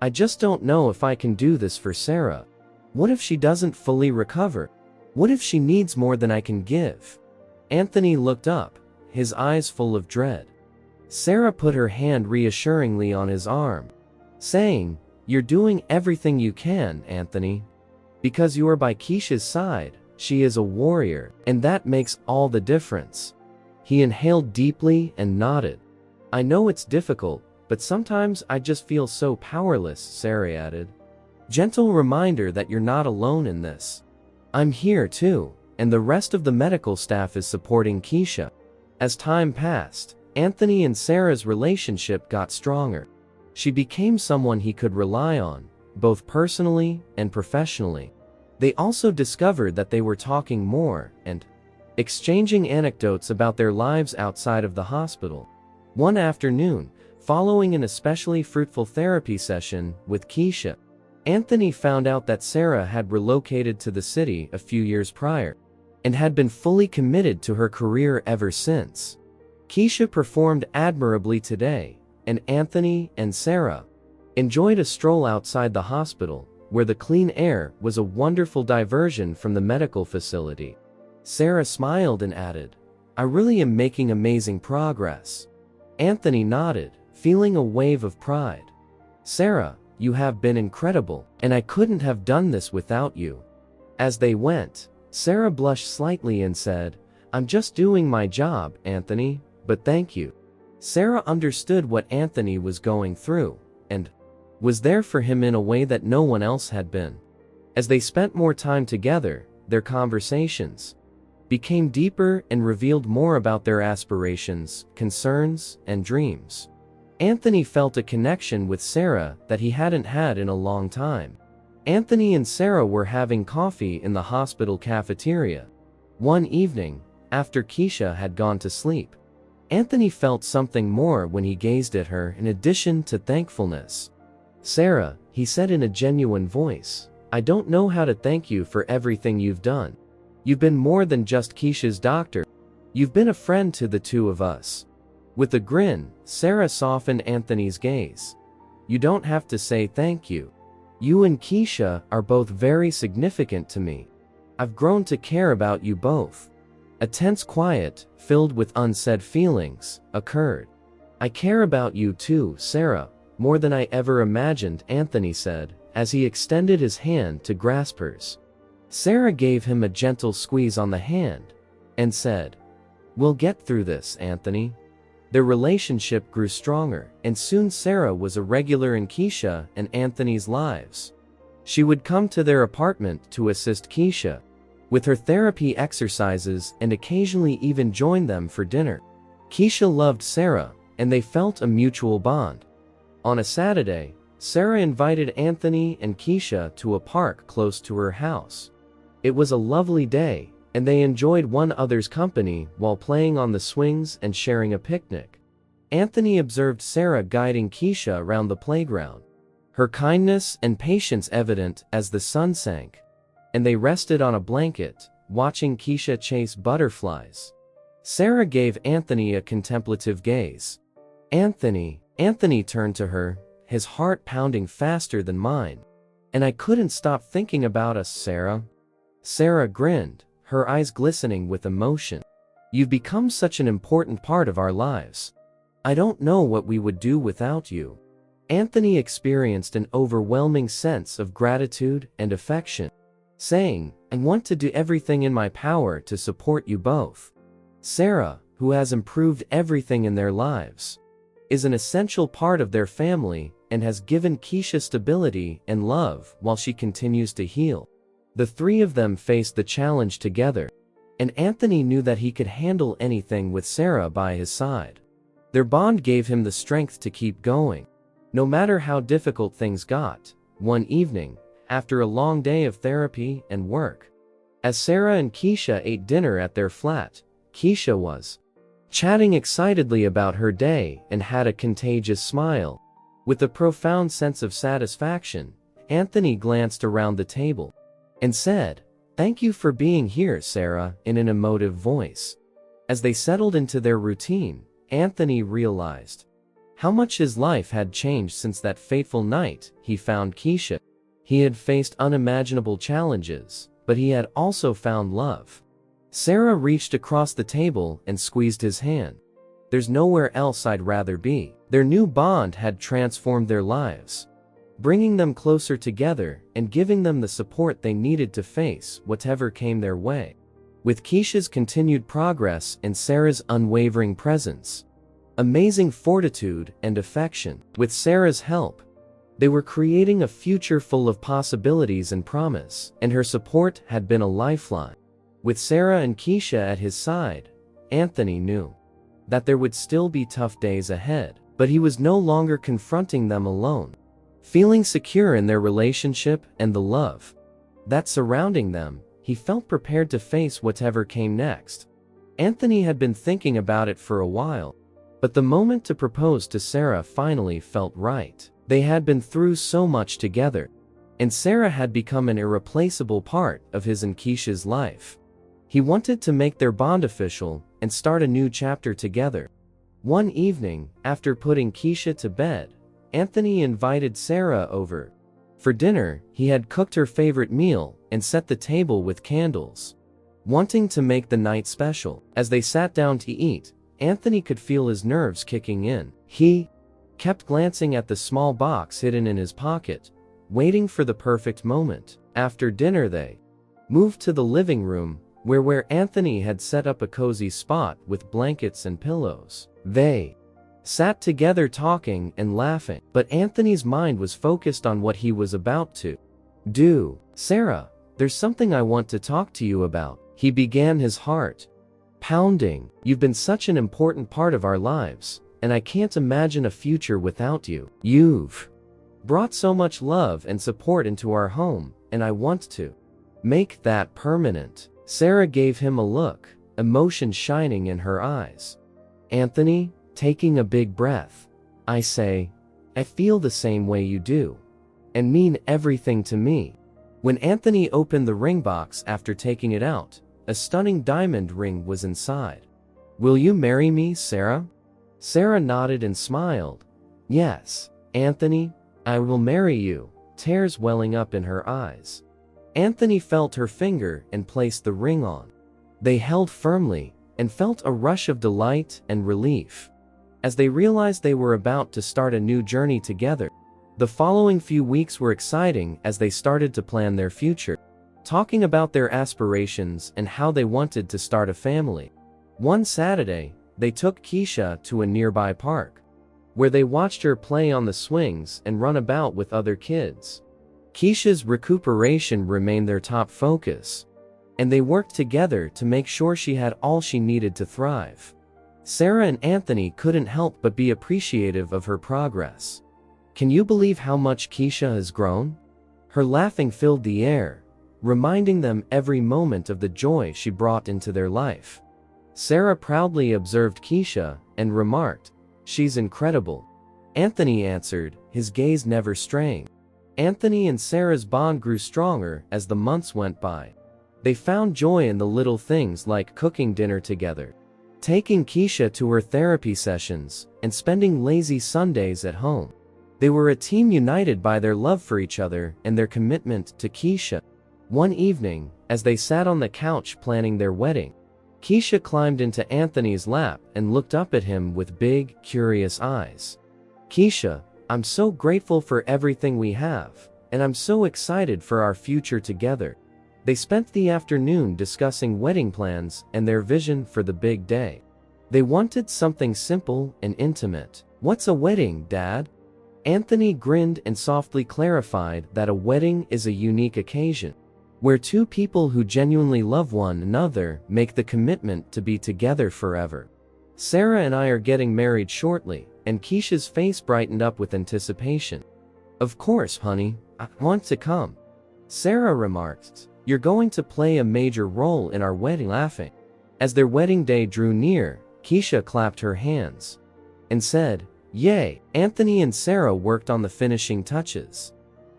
"I just don't know if I can do this for Sarah. What if she doesn't fully recover? What if she needs more than I can give?" Anthony looked up, his eyes full of dread. Sarah put her hand reassuringly on his arm, saying, "You're doing everything you can, Anthony. Because you are by Kesha's side, she is a warrior, and that makes all the difference." He inhaled deeply and nodded. "I know it's difficult, but sometimes I just feel so powerless," Sarah added. "Gentle reminder that you're not alone in this. I'm here too, and the rest of the medical staff is supporting Kesha." As time passed, Anthony and Sarah's relationship got stronger. She became someone he could rely on, both personally and professionally. They also discovered that they were talking more and exchanging anecdotes about their lives outside of the hospital. One afternoon, following an especially fruitful therapy session with Kesha, Anthony found out that Sarah had relocated to the city a few years prior and had been fully committed to her career ever since. Kesha performed admirably today, and Anthony and Sarah enjoyed a stroll outside the hospital, where the clean air was a wonderful diversion from the medical facility. Sarah smiled and added, "I really am making amazing progress." Anthony nodded, feeling a wave of pride. "Sarah, you have been incredible, and I couldn't have done this without you." As they went, Sarah blushed slightly and said, "I'm just doing my job, Anthony, but thank you." Sarah understood what Anthony was going through, and was there for him in a way that no one else had been. As they spent more time together, their conversations became deeper and revealed more about their aspirations, concerns, and dreams. Anthony felt a connection with Sarah that he hadn't had in a long time. Anthony and Sarah were having coffee in the hospital cafeteria. One evening, after Kesha had gone to sleep, Anthony felt something more when he gazed at her in addition to thankfulness. "Sarah," he said in a genuine voice, "I don't know how to thank you for everything you've done. You've been more than just Kesha's doctor. You've been a friend to the two of us." With a grin, Sarah softened Anthony's gaze. "You don't have to say thank you. You and Kesha are both very significant to me. I've grown to care about you both." A tense quiet, filled with unsaid feelings, occurred. "I care about you too, Sarah, more than I ever imagined," Anthony said, as he extended his hand to grasp hers. Sarah gave him a gentle squeeze on the hand and said, "We'll get through this, Anthony." Their relationship grew stronger, and soon Sarah was a regular in Kesha and Anthony's lives. She would come to their apartment to assist Kesha with her therapy exercises and occasionally even join them for dinner. Kesha loved Sarah, and they felt a mutual bond. On a Saturday, Sarah invited Anthony and Kesha to a park close to her house. It was a lovely day, and they enjoyed one another's company while playing on the swings and sharing a picnic. Anthony observed Sarah guiding Kesha around the playground, her kindness and patience evident as the sun sank, and they rested on a blanket, watching Kesha chase butterflies. Sarah gave Anthony a contemplative gaze. Anthony turned to her, his heart pounding faster than mine. "And I couldn't stop thinking about us, Sarah." Sarah grinned, her eyes glistening with emotion. "You've become such an important part of our lives. I don't know what we would do without you." Anthony experienced an overwhelming sense of gratitude and affection, saying, "I want to do everything in my power to support you both." Sarah, who has improved everything in their lives, is an essential part of their family and has given Kesha stability and love while she continues to heal. The three of them faced the challenge together, and Anthony knew that he could handle anything with Sarah by his side. Their bond gave him the strength to keep going, no matter how difficult things got. One evening, after a long day of therapy and work, as Sarah and Kesha ate dinner at their flat, Kesha was chatting excitedly about her day and had a contagious smile. With a profound sense of satisfaction, Anthony glanced around the table and said, "Thank you for being here, Sarah," in an emotive voice. As they settled into their routine, Anthony realized how much his life had changed since that fateful night he found Kesha. He had faced unimaginable challenges, but he had also found love. Sarah reached across the table and squeezed his hand. "There's nowhere else I'd rather be." Their new bond had transformed their lives, bringing them closer together and giving them the support they needed to face whatever came their way. With Kesha's continued progress and Sarah's unwavering presence, amazing fortitude and affection, with Sarah's help, they were creating a future full of possibilities and promise, and her support had been a lifeline. With Sarah and Kesha at his side, Anthony knew that there would still be tough days ahead, but he was no longer confronting them alone. Feeling secure in their relationship and the love that surrounding them, he felt prepared to face whatever came next. Anthony had been thinking about it for a while, but the moment to propose to Sarah finally felt right. They had been through so much together, and Sarah had become an irreplaceable part of his and Kesha's life. He wanted to make their bond official and start a new chapter together. One evening, after putting Kesha to bed, Anthony invited Sarah over. For dinner, he had cooked her favorite meal and set the table with candles, wanting to make the night special. As they sat down to eat, Anthony could feel his nerves kicking in. He kept glancing at the small box hidden in his pocket, waiting for the perfect moment. After dinner they moved to the living room, where Anthony had set up a cozy spot with blankets and pillows. They sat together talking and laughing. But Anthony's mind was focused on what he was about to do. "Sarah, there's something I want to talk to you about," he began, his heart pounding. "You've been such an important part of our lives, and I can't imagine a future without you. You've brought so much love and support into our home, and I want to make that permanent." Sarah gave him a look, emotion shining in her eyes. Anthony, taking a big breath, "I feel the same way you do, and mean everything to me." When Anthony opened the ring box after taking it out, a stunning diamond ring was inside. "Will you marry me, Sarah?" Sarah nodded and smiled. "Yes, Anthony, I will marry you," tears welling up in her eyes. Anthony felt her finger and placed the ring on. They held firmly and felt a rush of delight and relief as they realized they were about to start a new journey together. The following few weeks were exciting as they started to plan their future, talking about their aspirations and how they wanted to start a family. One Saturday, they took Kesha to a nearby park, where they watched her play on the swings and run about with other kids. Kesha's recuperation remained their top focus, and they worked together to make sure she had all she needed to thrive. Sarah and Anthony couldn't help but be appreciative of her progress. "Can you believe how much Kesha has grown?" Her laughing filled the air, reminding them every moment of the joy she brought into their life. Sarah proudly observed Kesha and remarked, "She's incredible." Anthony answered, his gaze never straying. Anthony and Sarah's bond grew stronger as the months went by. They found joy in the little things like cooking dinner together, taking Kesha to her therapy sessions, and spending lazy Sundays at home. They were a team united by their love for each other and their commitment to Kesha. One evening, as they sat on the couch planning their wedding, Kesha climbed into Anthony's lap and looked up at him with big, curious eyes. "Kesha, I'm so grateful for everything we have, and I'm so excited for our future together." They spent the afternoon discussing wedding plans and their vision for the big day. They wanted something simple and intimate. "What's a wedding, Dad?" Anthony grinned and softly clarified that a wedding is a unique occasion, where two people who genuinely love one another make the commitment to be together forever. "Sarah and I are getting married shortly," and Kesha's face brightened up with anticipation. "Of course, honey, I want to come," Sarah remarked. "You're going to play a major role in our wedding." Laughing. As their wedding day drew near, Kesha clapped her hands and said, "Yay!" Anthony and Sarah worked on the finishing touches.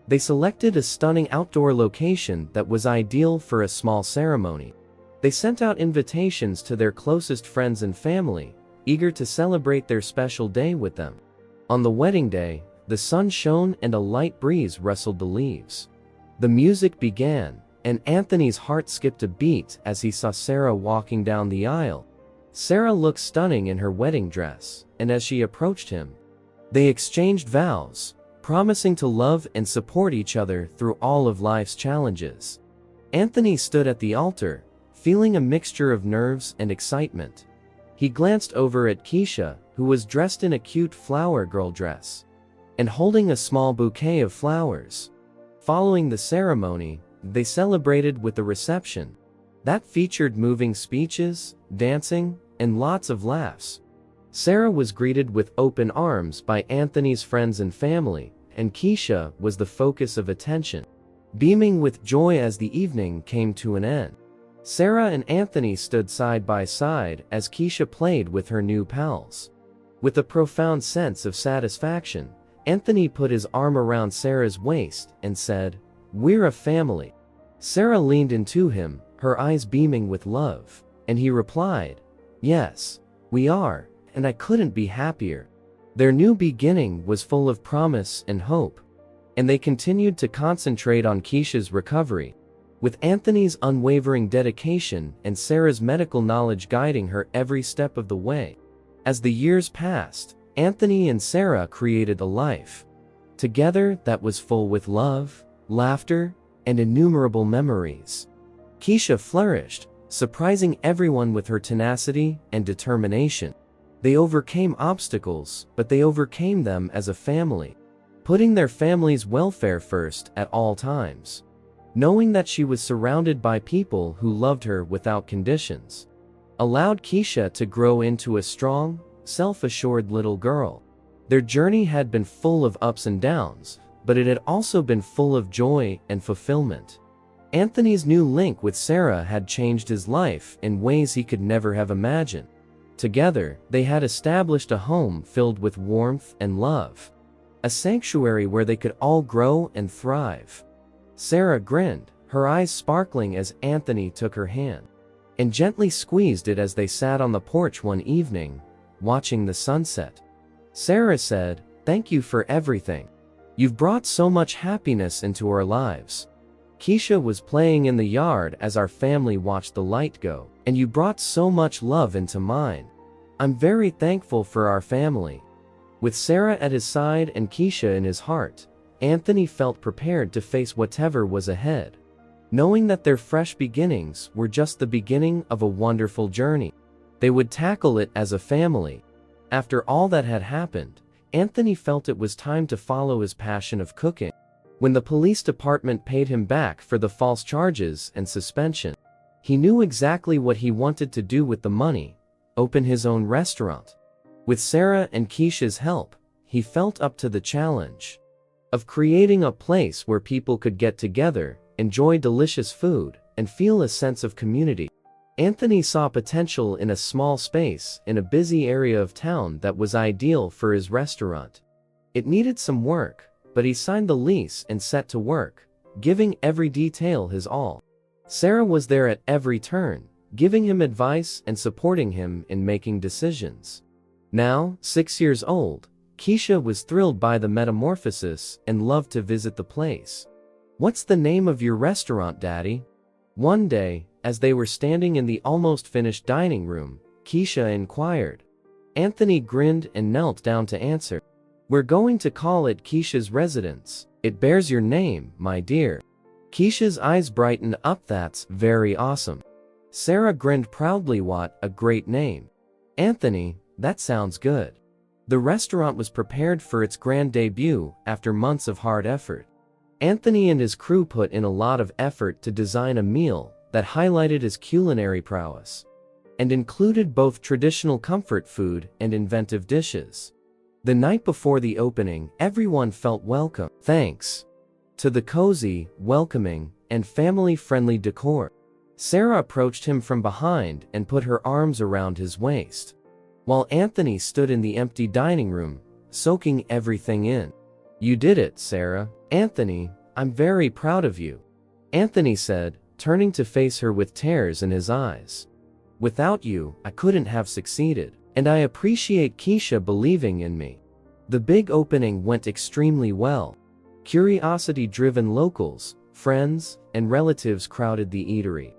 They selected a stunning outdoor location that was ideal for a small ceremony. They sent out invitations to their closest friends and family, eager to celebrate their special day with them. On the wedding day, the sun shone and a light breeze rustled the leaves. The music began, and Anthony's heart skipped a beat as he saw Sarah walking down the aisle. Sarah looked stunning in her wedding dress, and as she approached him, they exchanged vows, promising to love and support each other through all of life's challenges. Anthony stood at the altar, feeling a mixture of nerves and excitement. He glanced over at Kesha, who was dressed in a cute flower girl dress and holding a small bouquet of flowers. Following the ceremony, they celebrated with a reception that featured moving speeches, dancing, and lots of laughs. Sarah was greeted with open arms by Anthony's friends and family, and Kesha was the focus of attention, beaming with joy as the evening came to an end. Sarah and Anthony stood side by side as Kesha played with her new pals. With a profound sense of satisfaction, Anthony put his arm around Sarah's waist and said, "We're a family." Sarah leaned into him, her eyes beaming with love, and he replied, "Yes, we are, and I couldn't be happier." Their new beginning was full of promise and hope, and they continued to concentrate on Kesha's recovery, with Anthony's unwavering dedication and Sarah's medical knowledge guiding her every step of the way. As the years passed, Anthony and Sarah created a life together that was full with love, laughter, and innumerable memories. Kesha flourished, surprising everyone with her tenacity and determination. They overcame obstacles, but they overcame them as a family, putting their family's welfare first at all times. Knowing that she was surrounded by people who loved her without conditions, allowed Kesha to grow into a strong, self-assured little girl. Their journey had been full of ups and downs, but it had also been full of joy and fulfillment. Anthony's new link with Sarah had changed his life in ways he could never have imagined. Together, they had established a home filled with warmth and love, a sanctuary where they could all grow and thrive. Sarah grinned, her eyes sparkling as Anthony took her hand and gently squeezed it as they sat on the porch one evening, watching the sunset. Sarah said, "Thank you for everything. You've brought so much happiness into our lives. Kesha was playing in the yard as our family watched the light go, and you brought so much love into mine. I'm very thankful for our family." With Sarah at his side and Kesha in his heart, Anthony felt prepared to face whatever was ahead, knowing that their fresh beginnings were just the beginning of a wonderful journey. They would tackle it as a family. After all that had happened, Anthony felt it was time to follow his passion of cooking. When the police department paid him back for the false charges and suspension, he knew exactly what he wanted to do with the money: open his own restaurant. With Sarah and Kesha's help, he felt up to the challenge of creating a place where people could get together, enjoy delicious food, and feel a sense of community. Anthony saw potential in a small space in a busy area of town that was ideal for his restaurant. It needed some work, but he signed the lease and set to work, giving every detail his all. Sarah was there at every turn, giving him advice and supporting him in making decisions. Now, 6 years old, Kesha was thrilled by the metamorphosis and loved to visit the place. "What's the name of your restaurant, Daddy?" One day, as they were standing in the almost finished dining room, Kesha inquired. Anthony grinned and knelt down to answer. "We're going to call it Kesha's Residence. It bears your name, my dear." Kesha's eyes brightened up. "That's very awesome." Sarah grinned proudly. "What a great name, Anthony, that sounds good." The restaurant was prepared for its grand debut after months of hard effort. Anthony and his crew put in a lot of effort to design a meal that highlighted his culinary prowess and included both traditional comfort food and inventive dishes. The night before the opening, everyone felt welcome, thanks to the cozy, welcoming, and family-friendly decor. Sarah approached him from behind and put her arms around his waist, while Anthony stood in the empty dining room, soaking everything in. "You did it, Sarah." "Anthony, I'm very proud of you," Anthony said, turning to face her with tears in his eyes. "Without you, I couldn't have succeeded, and I appreciate Kesha believing in me." The big opening went extremely well. Curiosity-driven locals, friends, and relatives crowded the eatery,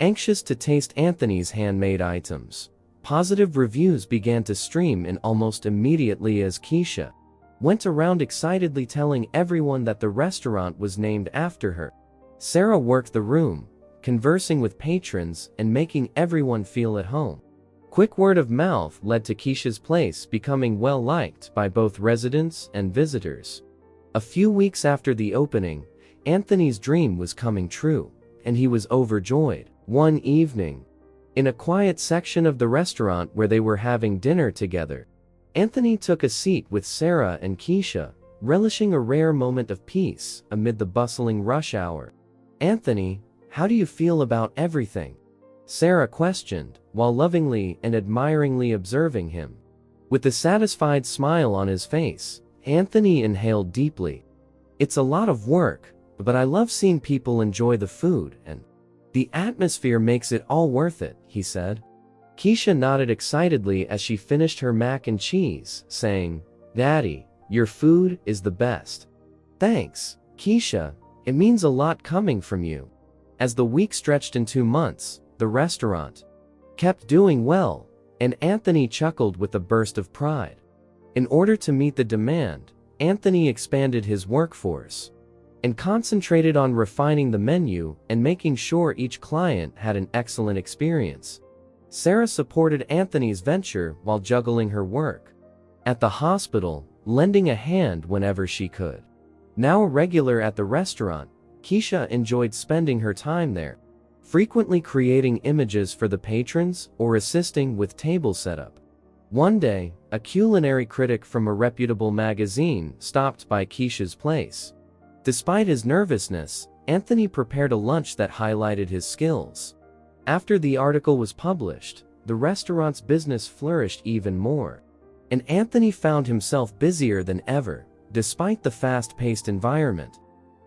anxious to taste Anthony's handmade items. Positive reviews began to stream in almost immediately as Kesha went around excitedly telling everyone that the restaurant was named after her. Sarah worked the room, conversing with patrons and making everyone feel at home. Quick word of mouth led to Kesha's place becoming well-liked by both residents and visitors. A few weeks after the opening, Anthony's dream was coming true, and he was overjoyed. One evening, in a quiet section of the restaurant where they were having dinner together, Anthony took a seat with Sarah and Kesha, relishing a rare moment of peace amid the bustling rush hour. "Anthony, how do you feel about everything?" Sarah questioned, while lovingly and admiringly observing him. With a satisfied smile on his face, Anthony inhaled deeply. "It's a lot of work, but I love seeing people enjoy the food, and the atmosphere makes it all worth it," he said. Kesha nodded excitedly as she finished her mac and cheese, saying, "Daddy, your food is the best." "Thanks, Kesha, it means a lot coming from you." As the week stretched into months, the restaurant kept doing well, and Anthony chuckled with a burst of pride. In order to meet the demand, Anthony expanded his workforce and concentrated on refining the menu and making sure each client had an excellent experience. Sarah supported Anthony's venture while juggling her work at the hospital, lending a hand whenever she could. Now a regular at the restaurant, Kesha enjoyed spending her time there, frequently creating images for the patrons or assisting with table setup. One day, a culinary critic from a reputable magazine stopped by Kesha's place. Despite his nervousness, Anthony prepared a lunch that highlighted his skills. After the article was published, the restaurant's business flourished even more, and Anthony found himself busier than ever, despite the fast-paced environment.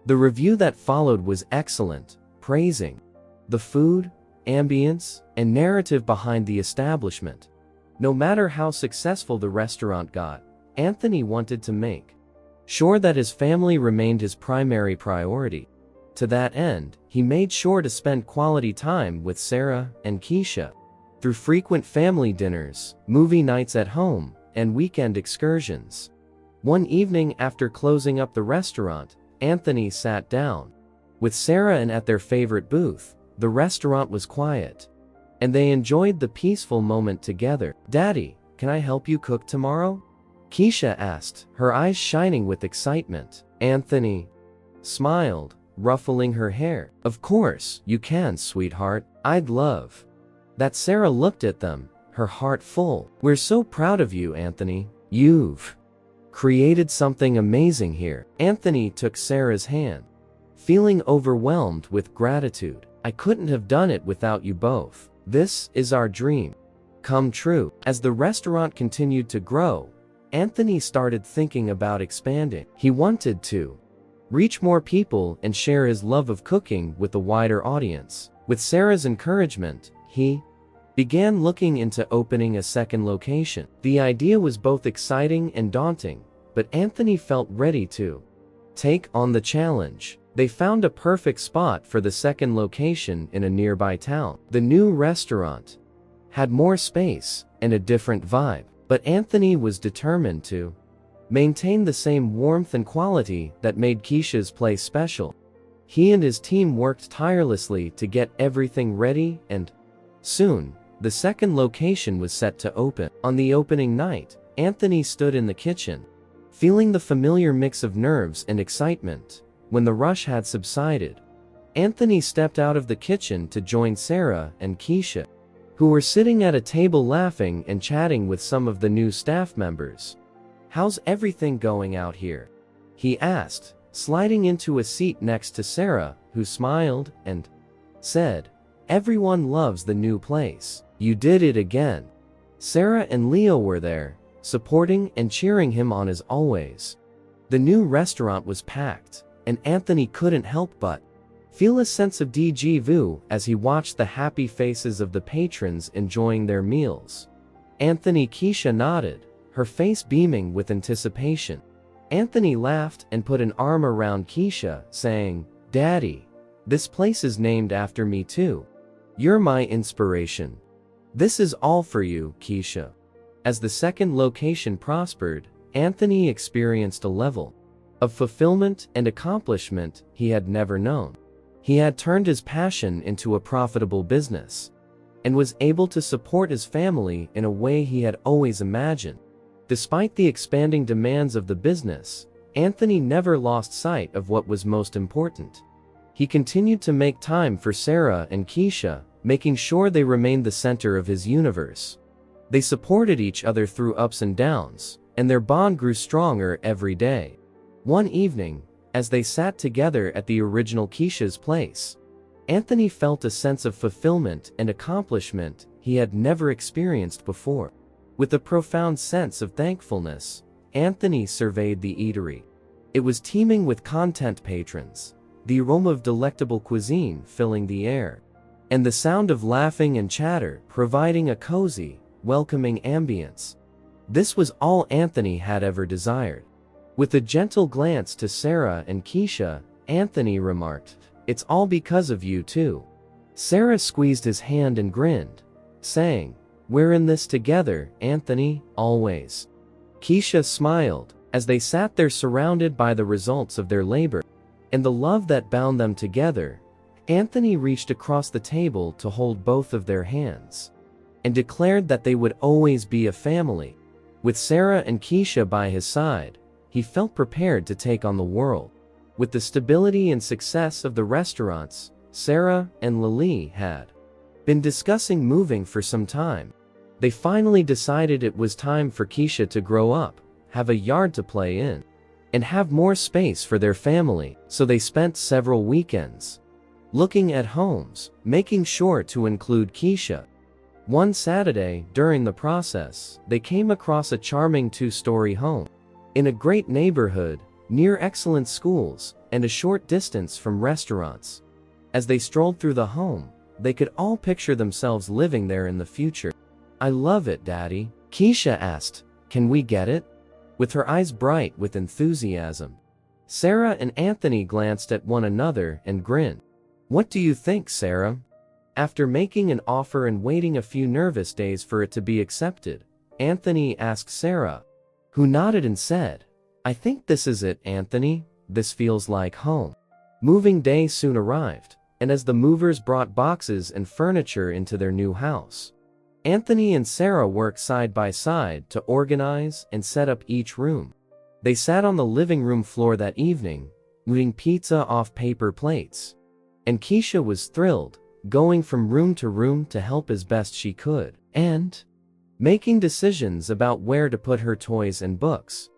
The review that followed was excellent, praising the food, ambience, and narrative behind the establishment. No matter how successful the restaurant got, Anthony wanted to make sure that his family remained his primary priority. To that end, he made sure to spend quality time with Sarah and Kesha through frequent family dinners, movie nights at home, and weekend excursions. One evening after closing up the restaurant, Anthony sat down with Sarah, and at their favorite booth, the restaurant was quiet, and they enjoyed the peaceful moment together. "Daddy, can I help you cook tomorrow?" Kesha asked, her eyes shining with excitement. Anthony smiled, ruffling her hair. "Of course, you can, sweetheart. I'd love that." Sarah looked at them, her heart full. "We're so proud of you, Anthony. You've created something amazing here." Anthony took Sarah's hand, feeling overwhelmed with gratitude. "I couldn't have done it without you both. This is our dream come true." As the restaurant continued to grow, Anthony started thinking about expanding. He wanted to reach more people and share his love of cooking with a wider audience. With Sarah's encouragement, he began looking into opening a second location. The idea was both exciting and daunting, but Anthony felt ready to take on the challenge. They found a perfect spot for the second location in a nearby town. The new restaurant had more space and a different vibe, but Anthony was determined to maintain the same warmth and quality that made Kesha's place special. He and his team worked tirelessly to get everything ready, and soon, the second location was set to open. On the opening night, Anthony stood in the kitchen, feeling the familiar mix of nerves and excitement. When the rush had subsided, Anthony stepped out of the kitchen to join Sarah and Kesha, who were sitting at a table laughing and chatting with some of the new staff members. "How's everything going out here?" he asked, sliding into a seat next to Sarah, who smiled and said, "Everyone loves the new place. You did it again." Sarah and Leo were there, supporting and cheering him on as always. The new restaurant was packed, and Anthony couldn't help but feel a sense of déjà vu as he watched the happy faces of the patrons enjoying their meals. Kesha nodded, her face beaming with anticipation. Anthony laughed and put an arm around Kesha, saying, "Daddy, this place is named after me too. You're my inspiration." "This is all for you, Kesha." As the second location prospered, Anthony experienced a level of fulfillment and accomplishment he had never known. He had turned his passion into a profitable business, and was able to support his family in a way he had always imagined. Despite the expanding demands of the business, Anthony never lost sight of what was most important. He continued to make time for Sarah and Kesha, making sure they remained the center of his universe. They supported each other through ups and downs, and their bond grew stronger every day. One evening, as they sat together at the original Kesha's place, Anthony felt a sense of fulfillment and accomplishment he had never experienced before. With a profound sense of thankfulness, Anthony surveyed the eatery. It was teeming with content patrons, the aroma of delectable cuisine filling the air, and the sound of laughing and chatter providing a cozy, welcoming ambience. This was all Anthony had ever desired. With a gentle glance to Sarah and Kesha, Anthony remarked, "It's all because of you too." Sarah squeezed his hand and grinned, saying, "We're in this together, Anthony, always." Kesha smiled, as they sat there surrounded by the results of their labor and the love that bound them together. Anthony reached across the table to hold both of their hands, and declared that they would always be a family. With Sarah and Kesha by his side, he felt prepared to take on the world. With the stability and success of the restaurants, Sarah and Lily had been discussing moving for some time. They finally decided it was time for Kesha to grow up, have a yard to play in, and have more space for their family, so they spent several weekends looking at homes, making sure to include Kesha. One Saturday, during the process, they came across a charming 2-story home in a great neighborhood, near excellent schools, and a short distance from restaurants. As they strolled through the home, they could all picture themselves living there in the future. "I love it, Daddy," Kesha asked. "Can we get it?" With her eyes bright with enthusiasm. Sarah and Anthony glanced at one another and grinned. "What do you think, Sarah?" After making an offer and waiting a few nervous days for it to be accepted, Anthony asked Sarah, who nodded and said, "I think this is it, Anthony. This feels like home." Moving day soon arrived, and as the movers brought boxes and furniture into their new house, Anthony and Sarah worked side by side to organize and set up each room. They sat on the living room floor that evening, eating pizza off paper plates. And Kesha was thrilled, going from room to help as best she could, and making decisions about where to put her toys and books.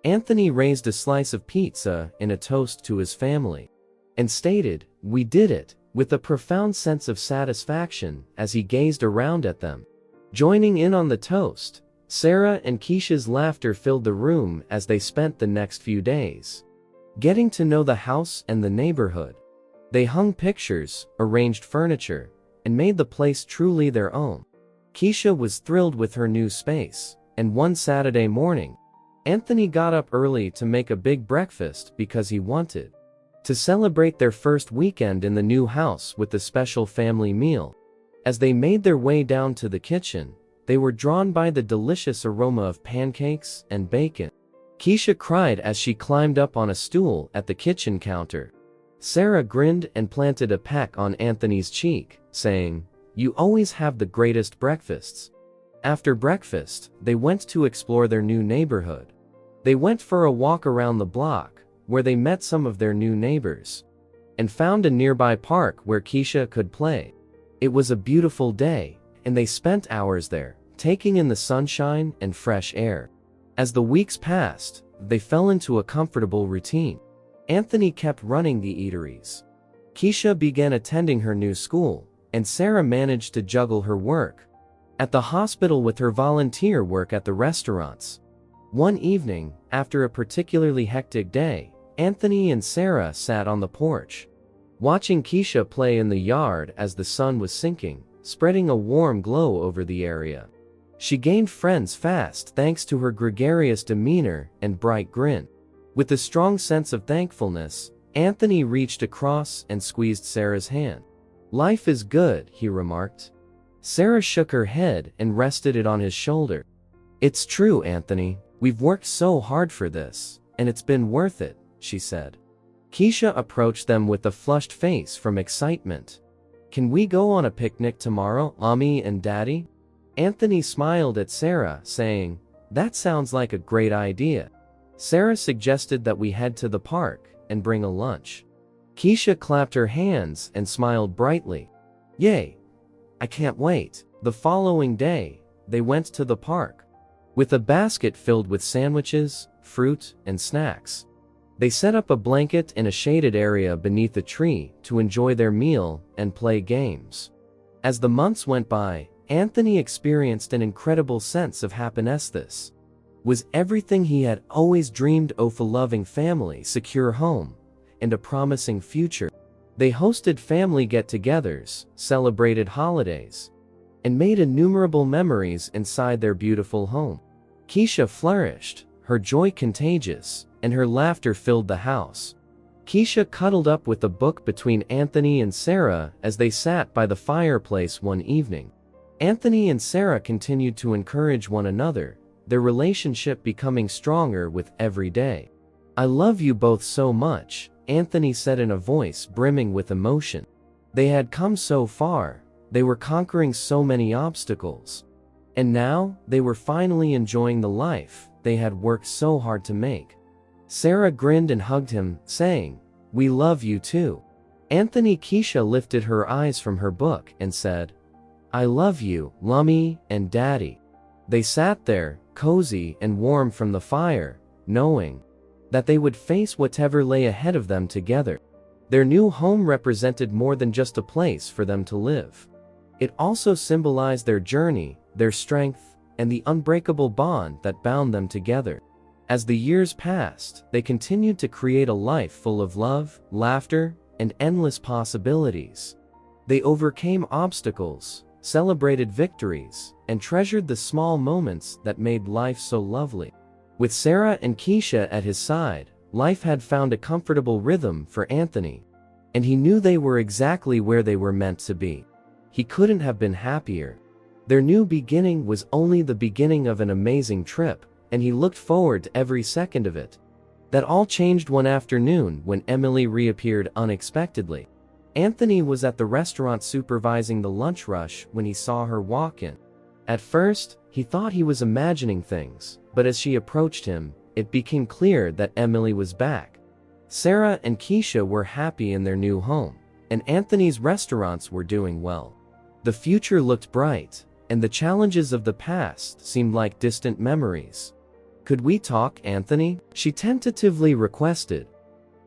Anthony raised a slice of pizza in a toast to his family, and stated, "We did it," with a profound sense of satisfaction as he gazed around at them. Joining in on the toast, Sarah and Kesha's laughter filled the room as they spent the next few days getting to know the house and the neighborhood. They hung pictures, arranged furniture, and made the place truly their own. Kesha was thrilled with her new space, and one Saturday morning, Anthony got up early to make a big breakfast because he wanted to celebrate their first weekend in the new house with a special family meal. As they made their way down to the kitchen, they were drawn by the delicious aroma of pancakes and bacon. Kesha cried as she climbed up on a stool at the kitchen counter. Sarah grinned and planted a peck on Anthony's cheek, saying, "You always have the greatest breakfasts." After breakfast, they went to explore their new neighborhood. They went for a walk around the block, where they met some of their new neighbors, and found a nearby park where Kesha could play. It was a beautiful day, and they spent hours there, taking in the sunshine and fresh air. As the weeks passed, they fell into a comfortable routine. Anthony kept running the eateries. Kesha began attending her new school, and Sarah managed to juggle her work at the hospital with her volunteer work at the restaurants. One evening, after a particularly hectic day, Anthony and Sarah sat on the porch, watching Kesha play in the yard as the sun was sinking, spreading a warm glow over the area. She gained friends fast thanks to her gregarious demeanor and bright grin. With a strong sense of thankfulness, Anthony reached across and squeezed Sarah's hand. "Life is good," he remarked. Sarah shook her head and rested it on his shoulder. "It's true, Anthony. We've worked so hard for this, and it's been worth it," she said. Kesha approached them with a flushed face from excitement. "Can we go on a picnic tomorrow, Mommy and Daddy?" Anthony smiled at Sarah, saying, "That sounds like a great idea." Sarah suggested that we head to the park and bring a lunch. Kesha clapped her hands and smiled brightly. "Yay! I can't wait." The following day, they went to the park with a basket filled with sandwiches, fruit, and snacks. They set up a blanket in a shaded area beneath a tree to enjoy their meal and play games. As the months went by, Anthony experienced an incredible sense of happiness. This was everything he had always dreamed of: a loving family, secure home, and a promising future. They hosted family get-togethers, celebrated holidays, and made innumerable memories inside their beautiful home. Kesha flourished, her joy contagious, and her laughter filled the house. Kesha cuddled up with a book between Anthony and Sarah as they sat by the fireplace one evening. Anthony and Sarah continued to encourage one another, their relationship becoming stronger with every day. "I love you both so much," Anthony said in a voice brimming with emotion. They had come so far, They were conquering so many obstacles. And now, they were finally enjoying the life they had worked so hard to make. Sarah grinned and hugged him, saying, "We love you too." Kesha lifted her eyes from her book and said, "I love you, Lummy and Daddy." They sat there, cozy and warm from the fire, knowing that they would face whatever lay ahead of them together. Their new home represented more than just a place for them to live. It also symbolized their journey, their strength, and the unbreakable bond that bound them together. As the years passed, they continued to create a life full of love, laughter, and endless possibilities. They overcame obstacles, celebrated victories, and treasured the small moments that made life so lovely. With Sarah and Kesha at his side, life had found a comfortable rhythm for Anthony, and he knew they were exactly where they were meant to be. He couldn't have been happier. Their new beginning was only the beginning of an amazing trip, and he looked forward to every second of it. That all changed one afternoon when Emily reappeared unexpectedly. Anthony was at the restaurant supervising the lunch rush when he saw her walk in. At first, he thought he was imagining things, but as she approached him, it became clear that Emily was back. Sarah and Kesha were happy in their new home, and Anthony's restaurants were doing well. The future looked bright, and the challenges of the past seemed like distant memories. "Could we talk, Anthony?" she tentatively requested.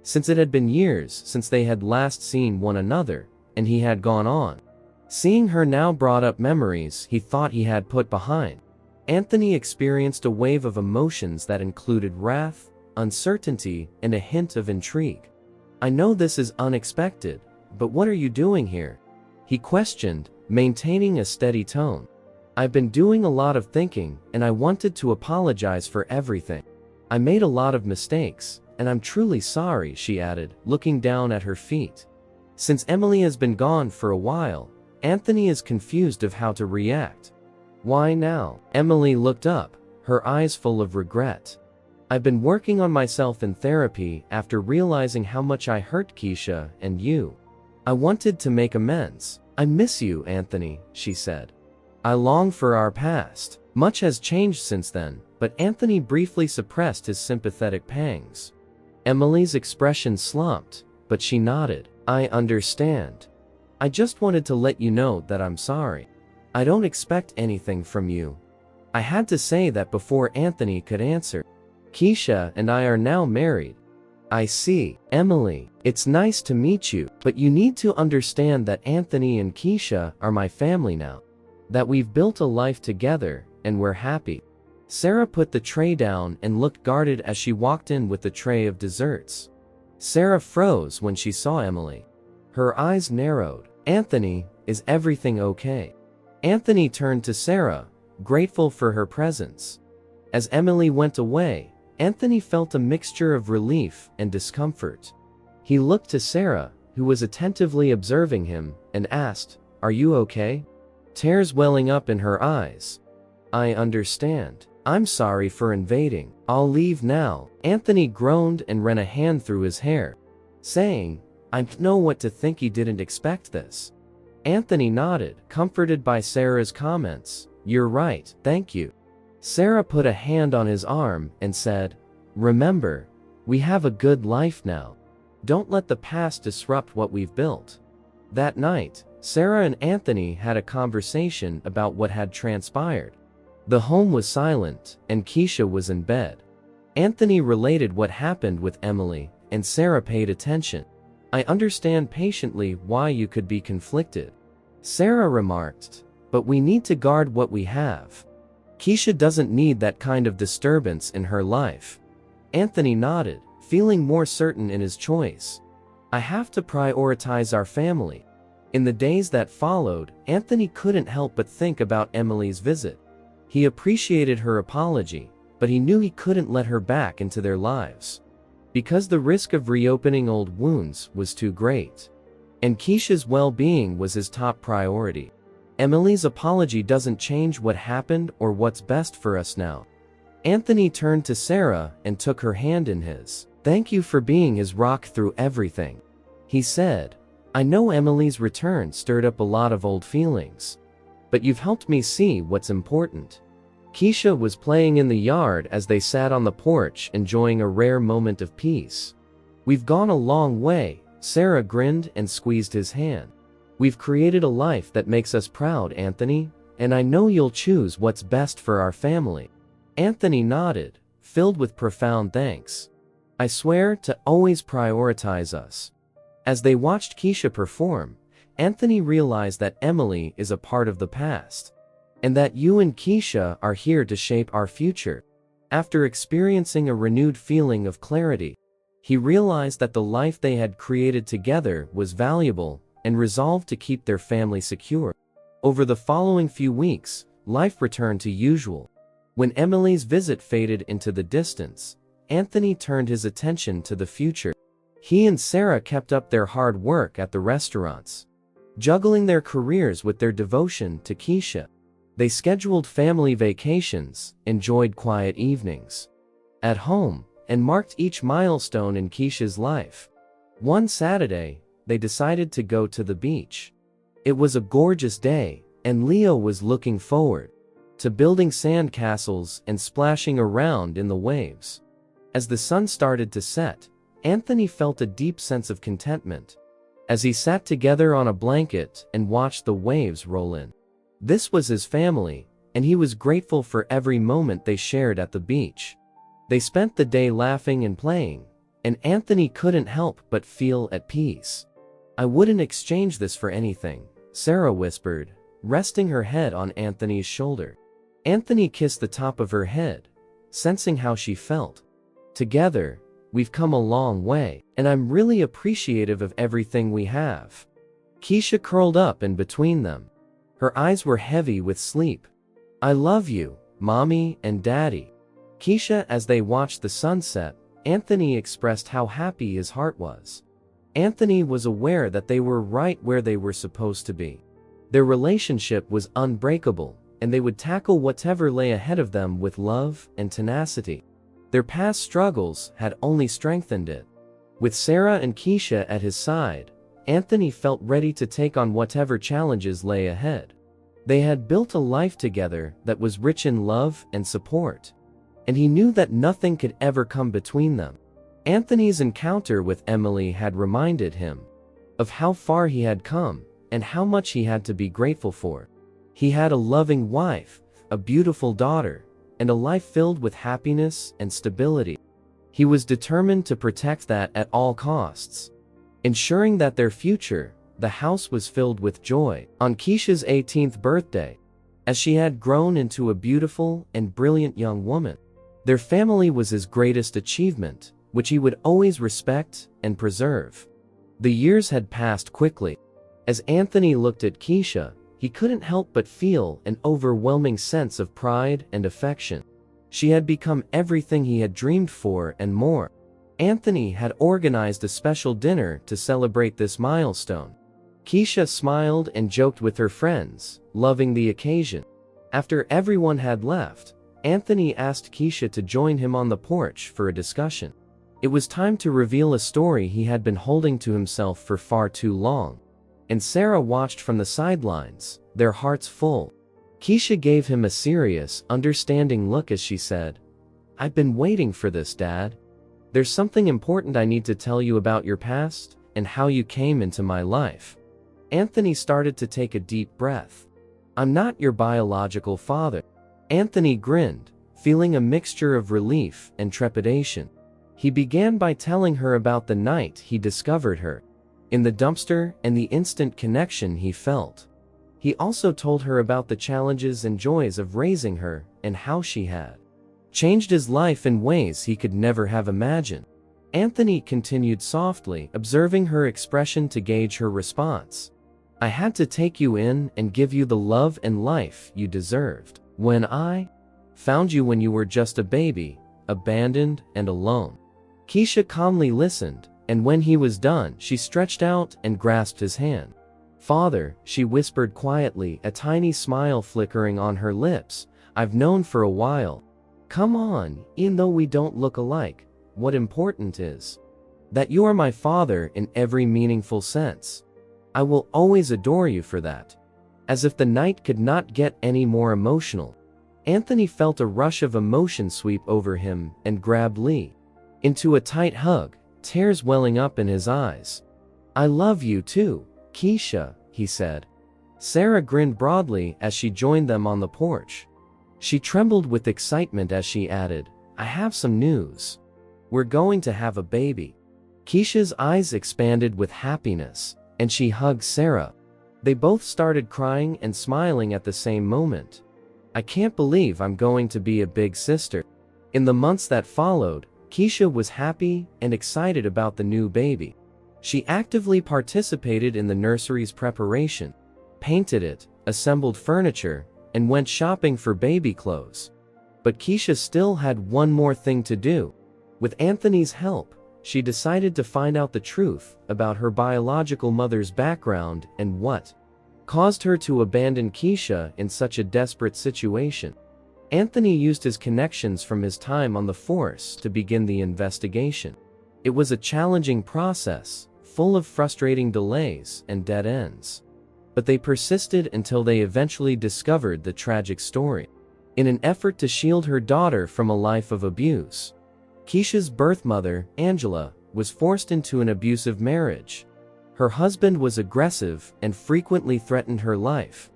Since it had been years since they had last seen one another, and he had gone on. Seeing her now brought up memories he thought he had put behind. Anthony experienced a wave of emotions that included wrath, uncertainty, and a hint of intrigue. "I know this is unexpected, but what are you doing here?" he questioned, maintaining a steady tone. "I've been doing a lot of thinking, and I wanted to apologize for everything. I made a lot of mistakes, and I'm truly sorry," she added, looking down at her feet. Since Emily has been gone for a while, Anthony is confused of how to react. "Why now?" Emily looked up, her eyes full of regret. "I've been working on myself in therapy after realizing how much I hurt Kesha and you. I wanted to make amends. I miss you, Anthony," she said. "I long for our past." Much has changed since then, but Anthony briefly suppressed his sympathetic pangs. Emily's expression slumped, but she nodded. "I understand. I just wanted to let you know that I'm sorry. I don't expect anything from you." I had to say that before Anthony could answer. "Kesha and I are now married." "I see. Emily, it's nice to meet you, but you need to understand that Anthony and Kesha are my family now. That we've built a life together, and we're happy." Sarah put the tray down and looked guarded as she walked in with the tray of desserts. Sarah froze when she saw Emily. Her eyes narrowed. "Anthony, is everything okay?" Anthony turned to Sarah, grateful for her presence. As Emily went away, Anthony felt a mixture of relief and discomfort. He looked to Sarah, who was attentively observing him, and asked, "Are you okay?" Tears welling up in her eyes. "I understand. I'm sorry for invading. I'll leave now." Anthony groaned and ran a hand through his hair, saying, "I don't know what to think. He didn't expect this." Anthony nodded, comforted by Sarah's comments. "You're right, thank you." Sarah put a hand on his arm and said, "Remember, we have a good life now. Don't let the past disrupt what we've built." That night, Sarah and Anthony had a conversation about what had transpired. The home was silent, and Kesha was in bed. Anthony related what happened with Emily, and Sarah paid attention. "I understand patiently why you could be conflicted," Sarah remarked, "but we need to guard what we have. Kesha doesn't need that kind of disturbance in her life." Anthony nodded, feeling more certain in his choice. "I have to prioritize our family." In the days that followed, Anthony couldn't help but think about Emily's visit. He appreciated her apology, but he knew he couldn't let her back into their lives, because the risk of reopening old wounds was too great. And Kesha's well-being was his top priority. Emily's apology doesn't change what happened or what's best for us now. Anthony turned to Sarah and took her hand in his. "Thank you for being his rock through everything," he said. I know Emily's return stirred up a lot of old feelings, but you've helped me see what's important." Kesha was playing in the yard as they sat on the porch enjoying a rare moment of peace. "We've gone a long way," Sarah grinned and squeezed his hand. "We've created a life that makes us proud, Anthony, and I know you'll choose what's best for our family." Anthony nodded, filled with profound thanks. "I swear to always prioritize us." As they watched Kesha perform, Anthony realized that Emily is a part of the past, and that you and Kesha are here to shape our future. After experiencing a renewed feeling of clarity, he realized that the life they had created together was valuable and resolved to keep their family secure. Over the following few weeks, life returned to usual. When Emily's visit faded into the distance, Anthony turned his attention to the future. He and Sarah kept up their hard work at the restaurants, juggling their careers with their devotion to Kesha. They scheduled family vacations, enjoyed quiet evenings at home, and marked each milestone in Kesha's life. One Saturday, they decided to go to the beach. It was a gorgeous day, and Leo was looking forward to building sand castles and splashing around in the waves. As the sun started to set, Anthony felt a deep sense of contentment as he sat together on a blanket and watched the waves roll in. This was his family, and he was grateful for every moment they shared at the beach. They spent the day laughing and playing, and Anthony couldn't help but feel at peace. "I wouldn't exchange this for anything," Sarah whispered, resting her head on Anthony's shoulder. Anthony kissed the top of her head, sensing how she felt. "Together, we've come a long way, and I'm really appreciative of everything we have." Kesha curled up in between them. Her eyes were heavy with sleep. "I love you, Mommy and Daddy." Kesha, as they watched the sunset, Anthony expressed how happy his heart was. Anthony was aware that they were right where they were supposed to be. Their relationship was unbreakable, and they would tackle whatever lay ahead of them with love and tenacity. Their past struggles had only strengthened it. With Sarah and Kesha at his side, Anthony felt ready to take on whatever challenges lay ahead. They had built a life together that was rich in love and support, and he knew that nothing could ever come between them. Anthony's encounter with Emily had reminded him of how far he had come and how much he had to be grateful for. He had a loving wife, a beautiful daughter, and a life filled with happiness and stability. He was determined to protect that at all costs, ensuring that their future, the house, was filled with joy. On Kesha's 18th birthday, as she had grown into a beautiful and brilliant young woman, their family was his greatest achievement, which he would always respect and preserve. The years had passed quickly. As Anthony looked at Kesha, he couldn't help but feel an overwhelming sense of pride and affection. She had become everything he had dreamed for and more. Anthony had organized a special dinner to celebrate this milestone. Kesha smiled and joked with her friends, loving the occasion. After everyone had left, Anthony asked Kesha to join him on the porch for a discussion. It was time to reveal a story he had been holding to himself for far too long. And Sarah watched from the sidelines, their hearts full. Kesha gave him a serious, understanding look as she said, "I've been waiting for this, Dad. There's something important I need to tell you about your past and how you came into my life." Anthony started to take a deep breath. "I'm not your biological father." Anthony grinned, feeling a mixture of relief and trepidation. He began by telling her about the night he discovered her in the dumpster and the instant connection he felt. He also told her about the challenges and joys of raising her and how she had changed his life in ways he could never have imagined. Anthony continued softly, observing her expression to gauge her response. "I had to take you in and give you the love and life you deserved. When I found you when you were just a baby, abandoned and alone." Kesha calmly listened, and when he was done, she stretched out and grasped his hand. "Father," she whispered quietly, a tiny smile flickering on her lips, "I've known for a while. Come on, even though we don't look alike, what important is that you are my father in every meaningful sense." I will always adore you for that." As if the night could not get any more emotional, Anthony felt a rush of emotion sweep over him and grabbed Lee into a tight hug, tears welling up in his eyes. "I love you too, Kesha," he said. Sarah grinned broadly as she joined them on the porch. She trembled with excitement as she added, "I have some news. We're going to have a baby." Kesha's eyes expanded with happiness, and she hugged Sarah. They both started crying and smiling at the same moment. "I can't believe I'm going to be a big sister." In the months that followed, Kesha was happy and excited about the new baby. She actively participated in the nursery's preparation, painted it, assembled furniture, and went shopping for baby clothes. But Kesha still had one more thing to do. With Anthony's help, she decided to find out the truth about her biological mother's background and what caused her to abandon Kesha in such a desperate situation. Anthony used his connections from his time on the force to begin the investigation. It was a challenging process, full of frustrating delays and dead ends. But they persisted until they eventually discovered the tragic story. In an effort to shield her daughter from a life of abuse, Kesha's birth mother, Angela, was forced into an abusive marriage. Her husband was aggressive and frequently threatened her life.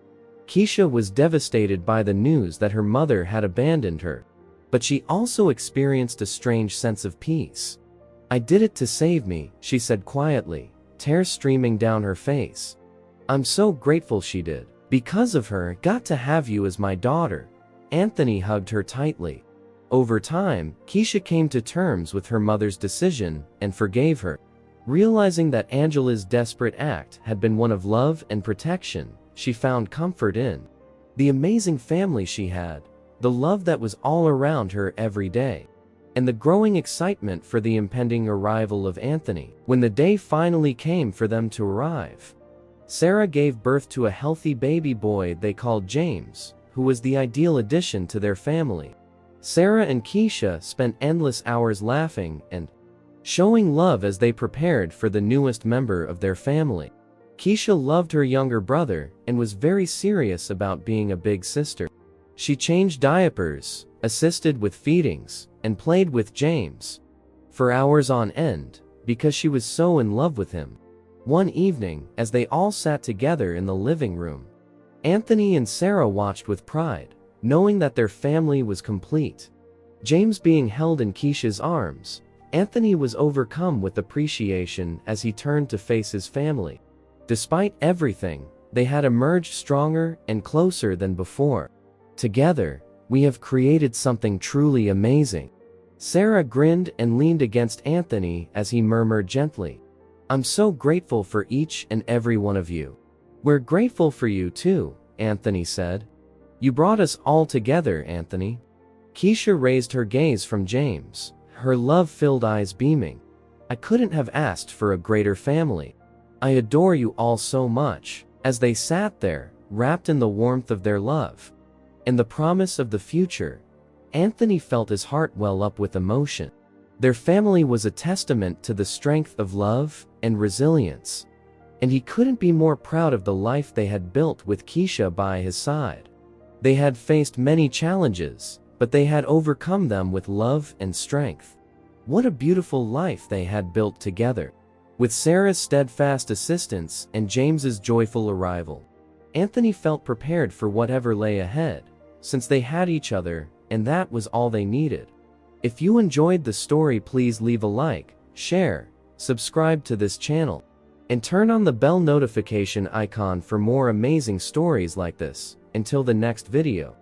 Kesha was devastated by the news that her mother had abandoned her, but she also experienced a strange sense of peace. "I did it to save me," she said quietly, tears streaming down her face. "I'm so grateful she did. Because of her, I got to have you as my daughter." Anthony hugged her tightly. Over time, Kesha came to terms with her mother's decision and forgave her. Realizing that Angela's desperate act had been one of love and protection, she found comfort in the amazing family she had, the love that was all around her every day, and the growing excitement for the impending arrival of Anthony. When the day finally came for them to arrive, Sarah gave birth to a healthy baby boy they called James, who was the ideal addition to their family. Sarah and Kesha spent endless hours laughing and showing love as they prepared for the newest member of their family. Kesha loved her younger brother and was very serious about being a big sister. She changed diapers, assisted with feedings, and played with James for hours on end because she was so in love with him. One evening, as they all sat together in the living room, Anthony and Sarah watched with pride, knowing that their family was complete. James being held in Kesha's arms, Anthony was overcome with appreciation as he turned to face his family. Despite everything, they had emerged stronger and closer than before. "Together, we have created something truly amazing." Sarah grinned and leaned against Anthony as he murmured gently, "I'm so grateful for each and every one of you." "We're grateful for you too," Anthony said. "You brought us all together, Anthony." Kesha raised her gaze from James, her love-filled eyes beaming. "I couldn't have asked for a greater family. I adore you all so much." As they sat there, wrapped in the warmth of their love and the promise of the future, Anthony felt his heart well up with emotion. Their family was a testament to the strength of love and resilience, and he couldn't be more proud of the life they had built with Kesha by his side. They had faced many challenges, but they had overcome them with love and strength. What a beautiful life they had built together. With Sarah's steadfast assistance and James's joyful arrival, Anthony felt prepared for whatever lay ahead, since they had each other, and that was all they needed. If you enjoyed the story, please leave a like, share, subscribe to this channel, and turn on the bell notification icon for more amazing stories like this. Until the next video.